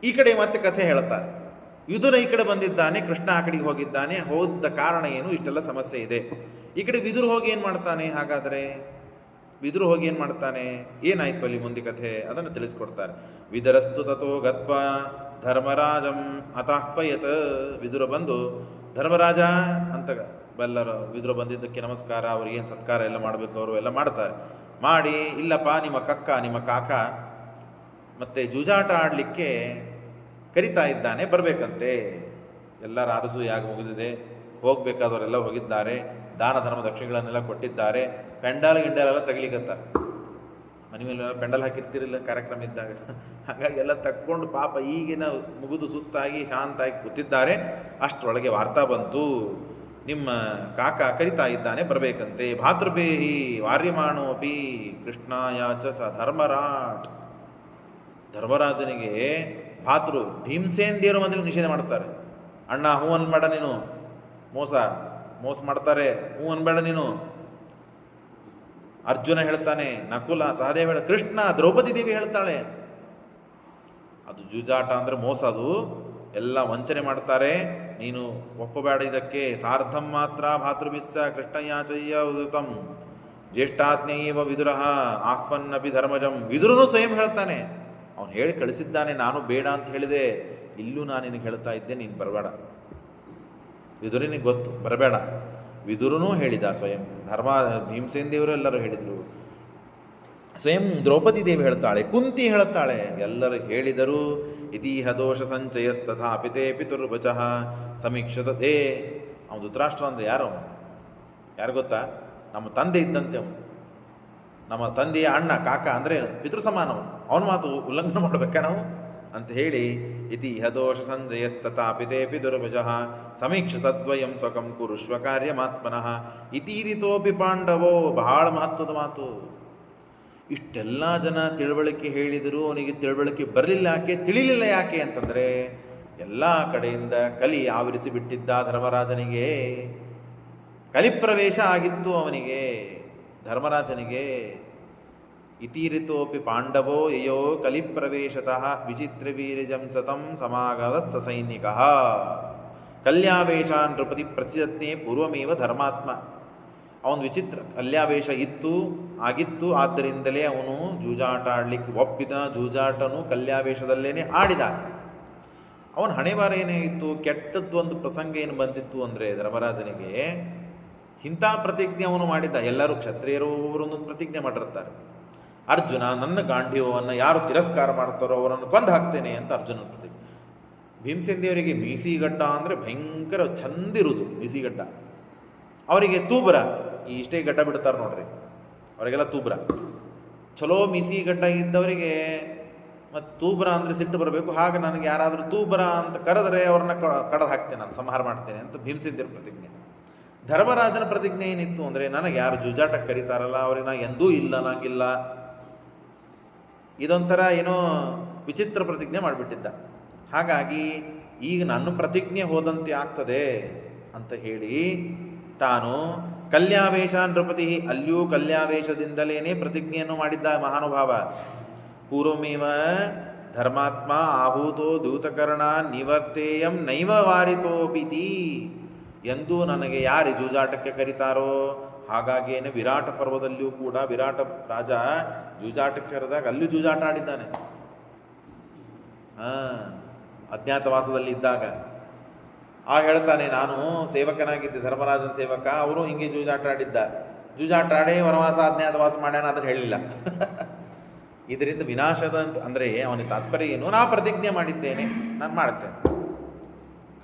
ಈ ಕಡೆ ಮತ್ತೆ ಕಥೆ ಹೇಳ್ತಾರೆ. ವಿದುರ ಈ ಕಡೆ ಬಂದಿದ್ದಾನೆ, ಕೃಷ್ಣ ಆ ಕಡೆಗೆ ಹೋಗಿದ್ದಾನೆ. ಹೋದ ಕಾರಣ ಏನು? ಇಷ್ಟೆಲ್ಲ ಸಮಸ್ಯೆ ಇದೆ. ಈ ಕಡೆ ವಿದುರು ಹೋಗಿ ಏನು ಮಾಡ್ತಾನೆ? ಹಾಗಾದರೆ ವಿದುರು ಹೋಗಿ ಏನು ಮಾಡ್ತಾನೆ? ಏನಾಯ್ತು ಅಲ್ಲಿ ಮುಂದೆ ಕಥೆ? ಅದನ್ನು ತಿಳಿಸ್ಕೊಡ್ತಾರೆ. ವಿದರಸ್ತು ತಥೋ ಗತ್ವಾ ಧರ್ಮರಾಜಂ ಅತಾಹ್ವಯತ್. ವಿದುರ ಬಂದು ಧರ್ಮರಾಜ ಅಂತ ವಿದುರ ಬಂದಿದ್ದಕ್ಕೆ ನಮಸ್ಕಾರ, ಅವ್ರಿಗೇನು ಸತ್ಕಾರ ಎಲ್ಲ ಮಾಡಬೇಕು ಅವರು ಎಲ್ಲ ಮಾಡ್ತಾರೆ. ಮಾಡಿ, ಇಲ್ಲಪ್ಪ ನಿಮ್ಮ ಕಾಕ ಮತ್ತು ಜೂಜಾಟ ಆಡಲಿಕ್ಕೆ ಕರಿತಾ ಇದ್ದಾನೆ, ಬರಬೇಕಂತೆ. ಎಲ್ಲ ರಾರಸು ಯಾಗ ಮುಗಿದಿದೆ, ಹೋಗಬೇಕಾದವರೆಲ್ಲ ಹೋಗಿದ್ದಾರೆ, ದಾನ ಧರ್ಮ ದಕ್ಷಿಣೆಗಳನ್ನೆಲ್ಲ ಕೊಟ್ಟಿದ್ದಾರೆ. ಪೆಂಡಾಲ್ ಗಿಂಡಾಲೆಲ್ಲ ತೆಗಿಲಿಕ್ಕತ್ತಾರೆ. ಮನೆ ಮೇಲೆ ಪೆಂಡಲ್ ಹಾಕಿರ್ತಿರಲಿಲ್ಲ ಕಾರ್ಯಕ್ರಮ ಇದ್ದಾಗ, ಹಾಗಾಗಿ ಎಲ್ಲ ತಕ್ಕೊಂಡು ಪಾಪ ಈಗಿನ ಮುಗಿದು ಸುಸ್ತಾಗಿ ಶಾಂತಾಗಿ ಕೂತಿದ್ದಾರೆ. ಅಷ್ಟರೊಳಗೆ ವಾರ್ತಾ ಬಂತು, ನಿಮ್ಮ ಕಾಕ ಕರಿತಾ ಇದ್ದಾನೆ, ಬರಬೇಕಂತೆ. ಭಾತೃಬೇಹಿ ವಾರ್ಯಮಾಣೋಪಿ ಕೃಷ್ಣಾಯಾಚ ಸ ಧರ್ಮರಾಟ್. ಧರ್ಮರಾಜನಿಗೆ ಭಾತೃ ಭೀಮಸೇನ್ ದೇವರು ಮೊದಲು ನಿಷೇಧ ಮಾಡ್ತಾರೆ. ಅಣ್ಣ ಹೂ ಅನ್ಬೇಡ ನೀನು, ಮೋಸ ಮಾಡ್ತಾರೆ, ಹೂ ಅನ್ಬೇಡ ನೀನು. ಅರ್ಜುನ ಹೇಳ್ತಾನೆ, ನಕುಲ ಸಹದೇವ ಹೇಳ, ಕೃಷ್ಣ ದ್ರೌಪದಿ ದೇವಿ ಹೇಳ್ತಾಳೆ. ಅದು ಜೂಜಾಟ ಅಂದರೆ ಮೋಸ, ಅದು ಎಲ್ಲ ವಂಚನೆ ಮಾಡ್ತಾರೆ. ನೀನು ಒಪ್ಪಬೇಡ ಇದಕ್ಕೆ. ಸಾರ್ಧಂ ಮಾತ್ರ ಭಾತೃಭಿಸ್ಸ ಕೃಷ್ಣಯಾಚಯ್ಯ ಉದತಂ ಜ್ಯೇಷ್ಠಾಜ್ಞೇಯವ ವಿದುರಃ ಆಹ್ವನ್ನಪಿ ಧರ್ಮಜಂ. ವಿದುರನು ಸ್ವಯಂ ಹೇಳ್ತಾನೆ, ಅವನು ಹೇಳಿ ಕಳಿಸಿದ್ದಾನೆ, ನಾನು ಬೇಡ ಅಂತ ಹೇಳಿದೆ. ಇಲ್ಲೂ ನಾನು ನಿನಗೆ ಹೇಳ್ತಾ ಇದ್ದೆ, ನೀನು ಬರಬೇಡ. ವಿದುರನಿಗೆ ಗೊತ್ತು, ಬರಬೇಡ. ವಿದುರನೂ ಹೇಳಿದ ಸ್ವಯಂ, ಭೀಮಸೇನ್ ದೇವರು ಎಲ್ಲರೂ ಹೇಳಿದರು. ಸ್ವಯಂ ದ್ರೌಪದಿ ದೇವಿ ಹೇಳ್ತಾಳೆ, ಕುಂತಿ ಹೇಳ್ತಾಳೆ, ಎಲ್ಲರೂ ಹೇಳಿದರು. ಇತೀಹ ದೋಷ ಸಂಚಯಸ್ತಥಾ ಪಿತೇ ಪಿತುರ್ವಚಃ ಸಮೀಕ್ಷತೇ. ಅವನು ಧೃತರಾಷ್ಟ್ರ ಅಂದರೆ ಯಾರು ಗೊತ್ತಾ? ನಮ್ಮ ತಂದೆ ಇದ್ದಂತೆ ಅವನು. ನಮ್ಮ ತಂದೆಯ ಅಣ್ಣ, ಕಾಕ ಅಂದರೆ ಪಿತೃ ಸಮಾನವನು. ಅವನ ಮಾತು ಉಲ್ಲಂಘನೆ ಮಾಡಬೇಕಾ ನಾವು ಅಂತ ಹೇಳಿ, ಇತೀಹ ದೋಷ ಸಂಜಯಸ್ತಥಾ ಪಿತೇ ಪಿತುರ್ವಚಃ ಸಮೀಕ್ಷತದ್ವಯಂ ಸ್ವಕಂ ಕುರುಷ್ವ ಕಾರ್ಯಮಾತ್ಮನಃ ಇತೀರಿತೋಪಿ ಪಾಂಡವೋ. ಬಹಳ ಮಹತ್ವದ ಮಾತು. ಇಷ್ಟೆಲ್ಲ ಜನ ತಿಳುವಳಿಕೆ ಹೇಳಿದರೂ ಅವನಿಗೆ ತಿಳುವಳಿಕೆ ಬರಲಿಲ್ಲ. ಯಾಕೆ ತಿಳಿಲಿಲ್ಲ? ಯಾಕೆ ಅಂತಂದರೆ ಎಲ್ಲ ಕಡೆಯಿಂದ ಕಲಿ ಆವರಿಸಿ ಬಿಟ್ಟಿದ್ದ ಧರ್ಮರಾಜನಿಗೆ. ಕಲಿಪ್ರವೇಶ ಆಗಿತ್ತು ಅವನಿಗೆ, ಧರ್ಮರಾಜನಿಗೆ. ಇತೀರಿತೋಪಿ ಪಾಂಡವೋ ಯಯೋ ಕಲಿಪ್ರವೇಶತಃ ವಿಚಿತ್ರವೀರ್ಯಜಂ ಸತಂ ಸಮಾಗತ ಸಸೈನಿಕಃ ಕಲ್ಯಾವೇಶಾನ್ ನೃಪತಿ ಪ್ರತಿಜತ್ನೇ ಪೂರ್ವಮೇವ ಧರ್ಮಾತ್ಮ. ಅವನು ವಿಚಿತ್ರ ಕಲ್ಯಾವೇಶ ಆಗಿತ್ತು. ಆದ್ದರಿಂದಲೇ ಅವನು ಜೂಜಾಟ ಆಡಲಿಕ್ಕೆ ಒಪ್ಪಿದ. ಜೂಜಾಟನು ಕಲ್ಯಾವೇಶದಲ್ಲೇನೆ ಆಡಿದ. ಅವನ ಹಣೆಬಾರ ಏನೇ ಇತ್ತು, ಕೆಟ್ಟದ್ದು ಒಂದು ಪ್ರಸಂಗ ಏನು ಬಂದಿತ್ತು ಅಂದರೆ ಧರ್ಮರಾಜನಿಗೆ, ಇಂಥ ಪ್ರತಿಜ್ಞೆ ಅವನು ಮಾಡಿದ್ದ. ಎಲ್ಲರೂ ಕ್ಷತ್ರಿಯರು ಒಂದೊಂದು ಪ್ರತಿಜ್ಞೆ ಮಾಡಿರ್ತಾರೆ. ಅರ್ಜುನ, ನನ್ನ ಗಾಂಧೀವವನ್ನು ಯಾರು ತಿರಸ್ಕಾರ ಮಾಡ್ತಾರೋ ಅವರನ್ನು ಕೊಂದು ಹಾಕ್ತೇನೆ ಅಂತ ಅರ್ಜುನನ ಪ್ರತಿಜ್ಞೆ. ಭೀಮಸೇನ್ ದೇವರಿಗೆ ಮೀಸಿಗಡ್ಡ ಅಂದರೆ ಭಯಂಕರ ಚಂದಿರುವುದು ಮೀಸಿಗಡ್ಡ. ಅವರಿಗೆ ತೂಬ್ರ, ಇಷ್ಟೇ ಗಡ್ಡ ಬಿಡ್ತಾರೆ ನೋಡ್ರಿ, ಅವರಿಗೆಲ್ಲ ತೂಬ್ರ. ಚಲೋ ಮೀಸಿಗಡ್ಡ ಇದ್ದವರಿಗೆ ಮತ್ತು ತೂಬ್ರ ಅಂದರೆ ಸಿಟ್ಟು ಬರಬೇಕು. ಹಾಗೆ ನನಗೆ ಯಾರಾದರೂ ತೂಬ್ರ ಅಂತ ಕರೆದರೆ ಅವ್ರನ್ನ ಕಡದು ಹಾಕ್ತೇನೆ, ನಾನು ಸಂಹಾರ ಮಾಡ್ತೇನೆ ಅಂತ ಭೀಮಸೇನ್ ದೇವ್ರ ಪ್ರತಿಜ್ಞೆ. ಧರ್ಮರಾಜನ ಪ್ರತಿಜ್ಞೆ ಏನಿತ್ತು ಅಂದರೆ, ನನಗೆ ಯಾರು ಜೂಜಾಟಕ್ಕೆ ಕರೀತಾರಲ್ಲ ಅವ್ರಿಗೆ ನಾ ಎಂದೂ ಇಲ್ಲ, ನಂಗಿಲ್ಲ. ಇದೊಂಥರ ಏನೋ ವಿಚಿತ್ರ ಪ್ರತಿಜ್ಞೆ ಮಾಡಿಬಿಟ್ಟಿದ್ದ. ಹಾಗಾಗಿ ಈಗ ನನ್ನ ಪ್ರತಿಜ್ಞೆ ಹೋದಂತೆ ಆಗ್ತದೆ ಅಂತ ಹೇಳಿ ತಾನು ಕಲ್ಯಾವೇಶ ನೃಪತಿ, ಅಲ್ಲಿಯೂ ಕಲ್ಯಾವೇಶದಿಂದಲೇ ಪ್ರತಿಜ್ಞೆಯನ್ನು ಮಾಡಿದ್ದ ಮಹಾನುಭಾವ. ಪೂರ್ವಮೇವ ಧರ್ಮಾತ್ಮ ಆಹೂತೋ ದೂತಕರ್ಣ ನಿವರ್ತೇಯಂ ನೈವ ವಾರಿತೋಪಿತಿ. ಎಂದೂ ನನಗೆ ಯಾರು ಜೂಜಾಟಕ್ಕೆ ಕರೀತಾರೋ, ಹಾಗಾಗಿಯೇ ವಿರಾಟ ಪರ್ವದಲ್ಲಿಯೂ ಕೂಡ ವಿರಾಟ ರಾಜ ಜೂಜಾಟಕ್ಕೆ ಕರೆದಾಗ ಅಲ್ಲೂ ಜೂಜಾಟ ಆಡಿದ್ದಾನೆ. ಅಜ್ಞಾತವಾಸದಲ್ಲಿ ಇದ್ದಾಗ ಹೇಳ್ತಾನೆ, ನಾನು ಸೇವಕನಾಗಿದ್ದೆ, ಧರ್ಮರಾಜನ ಸೇವಕ. ಅವರು ಹಿಂಗೆ ಜೂಜಾಟ ಆಡಿದ್ದ. ಜೂಜಾಟ ಆಡೇ ವನವಾಸ ಅಜ್ಞಾತವಾಸ ಮಾಡ್ಯಾನ, ಅದನ್ನು ಹೇಳಿಲ್ಲ. ಇದರಿಂದ ವಿನಾಶದ ಅಂದರೆ ಅವನಿಗೆ ತಾತ್ಪರ್ಯ ಏನು? ನಾ ಪ್ರತಿಜ್ಞೆ ಮಾಡಿದ್ದೇನೆ, ನಾನು ಮಾಡ್ತೇನೆ.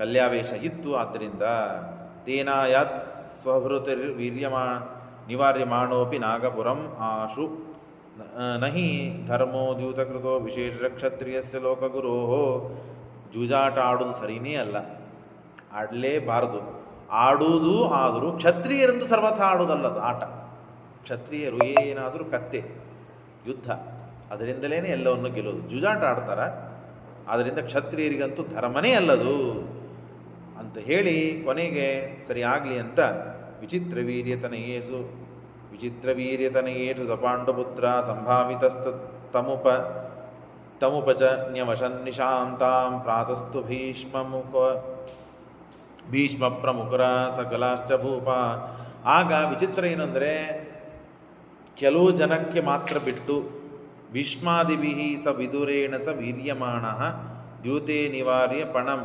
ಕಲ್ಯಾವೇಶ ಇತ್ತು. ಆದ್ದರಿಂದ ತೇನಾಯಾತ್ ಸ್ವಭೃತಿರ್ ನಿವಾರ್ಯಮಾಣೋಪಿ ನಾಗಪುರಂ ಆಶು ನಹಿ ಧರ್ಮೋದ್ಯೂತಕೃತೋ ವಿಶೇಷ ಕ್ಷತ್ರಿಯಸ್ಯ ಲೋಕಗುರೋ. ಜೂಜಾಟ ಆಡೋದು ಸರಿಯೇ ಅಲ್ಲ, ಆಡಲೇಬಾರದು. ಆಡುವುದು ಆದರೂ ಕ್ಷತ್ರಿಯರೆಂದು ಸರ್ವಥಾ ಆಡೋದಲ್ಲದು ಆಟ. ಕ್ಷತ್ರಿಯರು ಏನಾದರೂ ಕತ್ತೆ, ಯುದ್ಧ, ಅದರಿಂದಲೇ ಎಲ್ಲವನ್ನು ಗೆಲ್ಲೋದು. ಜೂಜಾಟ ಆಡ್ತಾರ, ಆದ್ದರಿಂದ ಕ್ಷತ್ರಿಯರಿಗಂತೂ ಧರ್ಮನೇ ಅಲ್ಲದು ಅಂತ ಹೇಳಿ ಕೊನೆಗೆ ಸರಿ ಆಗಲಿ ಅಂತ ವಿಚಿತ್ರವೀರ್ಯತನಯೇಷು ಸಪಾಂಡುಪುತ್ರ ಸಂಭಾವಿತಸ್ತಮುಪಚ ನ್ಯವಶನ್ನಿಶಾಂತಾಂ ಪ್ರಾತಸ್ತು ಭೀಷ್ಮ ಪ್ರಮುಖರ ಸಕಲಾಶ್ಚ ಭೂಪ. ಆಗ ವಿಚಿತ್ರ ಏನಂದರೆ, ಕೆಲವು ಜನಕ್ಕೆ ಮಾತ್ರ ಬಿಟ್ಟು ಭೀಷ್ಮಾದಿಭಿ ಸ ವಿದುರೇಣ ಸ ವೀರ್ಯಮಾಣ ದ್ಯೂತೆ ನಿವಾರ್ಯ ಪಣಂ.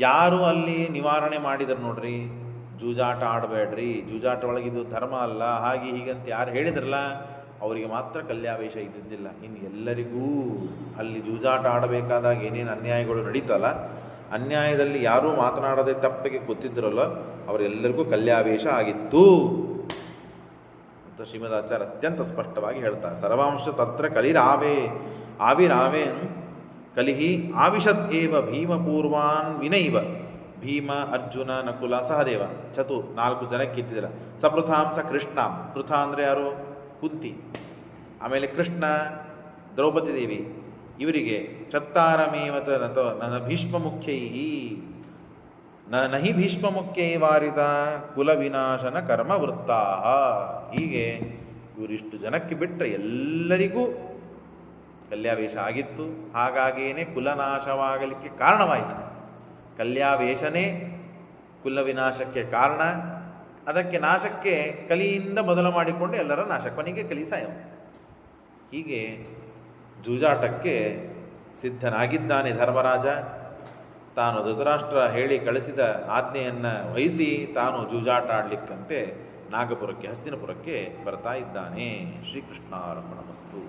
ಯಾರು ಅಲ್ಲಿ ನಿವಾರಣೆ ಮಾಡಿದರು ನೋಡ್ರಿ, ಜೂಜಾಟ ಆಡಬೇಡ್ರಿ, ಜೂಜಾಟ ಒಳಗಿದು ಧರ್ಮ ಅಲ್ಲ, ಹಾಗೆ ಹೀಗಂತ ಯಾರು ಹೇಳಿದ್ರಲ್ಲ, ಅವರಿಗೆ ಮಾತ್ರ ಕಲ್ಯಾವೇಶ ಇದ್ದಿದ್ದಿಲ್ಲ. ಇನ್ನು ಎಲ್ಲರಿಗೂ ಅಲ್ಲಿ ಜೂಜಾಟ ಆಡಬೇಕಾದಾಗ ಏನೇನು ಅನ್ಯಾಯಗಳು ನಡೀತಲ್ಲ, ಅನ್ಯಾಯದಲ್ಲಿ ಯಾರೂ ಮಾತನಾಡದೆ ತಪ್ಪಿಗೆ ಕೂತಿದ್ರಲ್ಲ, ಅವರೆಲ್ಲರಿಗೂ ಕಲ್ಯಾವೇಶ ಆಗಿತ್ತು ಅಂತ ಶ್ರೀಮದಾಚಾರ್ಯ ಅತ್ಯಂತ ಸ್ಪಷ್ಟವಾಗಿ ಹೇಳ್ತಾರೆ. ಸರ್ವಾಂಶ ತತ್ರ ಆವಿರಾವೇ ಕಲಿಹಿ ಆವಿಶತ್ ಏವ ಭೀಮಪೂರ್ವಾನ್ ವಿನೈವ. ಭೀಮ, ಅರ್ಜುನ, ನಕುಲ, ಸಹದೇವ 4 ಜನಕ್ಕೆ ಇದ್ದಿದ್ದಿಲ್ಲ. ಸಪೃಥಾಂಸ ಕೃಷ್ಣಾಂ. ಪೃಥ ಅಂದರೆ ಯಾರು? ಕುಂತಿ. ಆಮೇಲೆ ಕೃಷ್ಣ, ದ್ರೌಪದಿ ದೇವಿ, ಇವರಿಗೆ ಚತ್ತಾರಮೇವತ ನನ್ನ ಭೀಷ್ಮ ಮುಖ್ಯೈ ನಹಿ ಭೀಷ್ಮ ಮುಖ್ಯೈ ವಾರಿದ ಕುಲ ವಿನಾಶನ ಕರ್ಮ ವೃತ್ತಾ. ಹೀಗೆ ಇವರಿಷ್ಟು ಜನಕ್ಕೆ ಬಿಟ್ಟರೆ ಎಲ್ಲರಿಗೂ ಕಲ್ಯಾವೇಶ ಆಗಿತ್ತು. ಹಾಗಾಗಿಯೇ ಕುಲನಾಶವಾಗಲಿಕ್ಕೆ ಕಾರಣವಾಯಿತು. ಕಲ್ಯಾವೇಶನೇ ಕುಲ ವಿನಾಶಕ್ಕೆ ಕಾರಣ. ಅದಕ್ಕೆ ನಾಶಕ್ಕೆ ಕಲಿಯಿಂದ ಮೊದಲು ಮಾಡಿಕೊಂಡು ಎಲ್ಲರ ನಾಶ, ಕೊನೆಗೆ ಕಲಿ ಸಾಯ. ಹೀಗೆ ಜೂಜಾಟಕ್ಕೆ ಸಿದ್ಧನಾಗಿದ್ದಾನೆ ಧರ್ಮರಾಜ. ತಾನು ಧೃತರಾಷ್ಟ್ರ ಹೇಳಿ ಕಳಿಸಿದ ಆಜ್ಞೆಯನ್ನು ವಹಿಸಿ ತಾನು ಜೂಜಾಟ ಆಡಲಿಕ್ಕಂತೆ ನಾಗಪುರಕ್ಕೆ, ಹಸ್ತಿನಪುರಕ್ಕೆ ಬರ್ತಾ ಇದ್ದಾನೆ. ಶ್ರೀಕೃಷ್ಣಾರ್ಪಣಮಸ್ತು.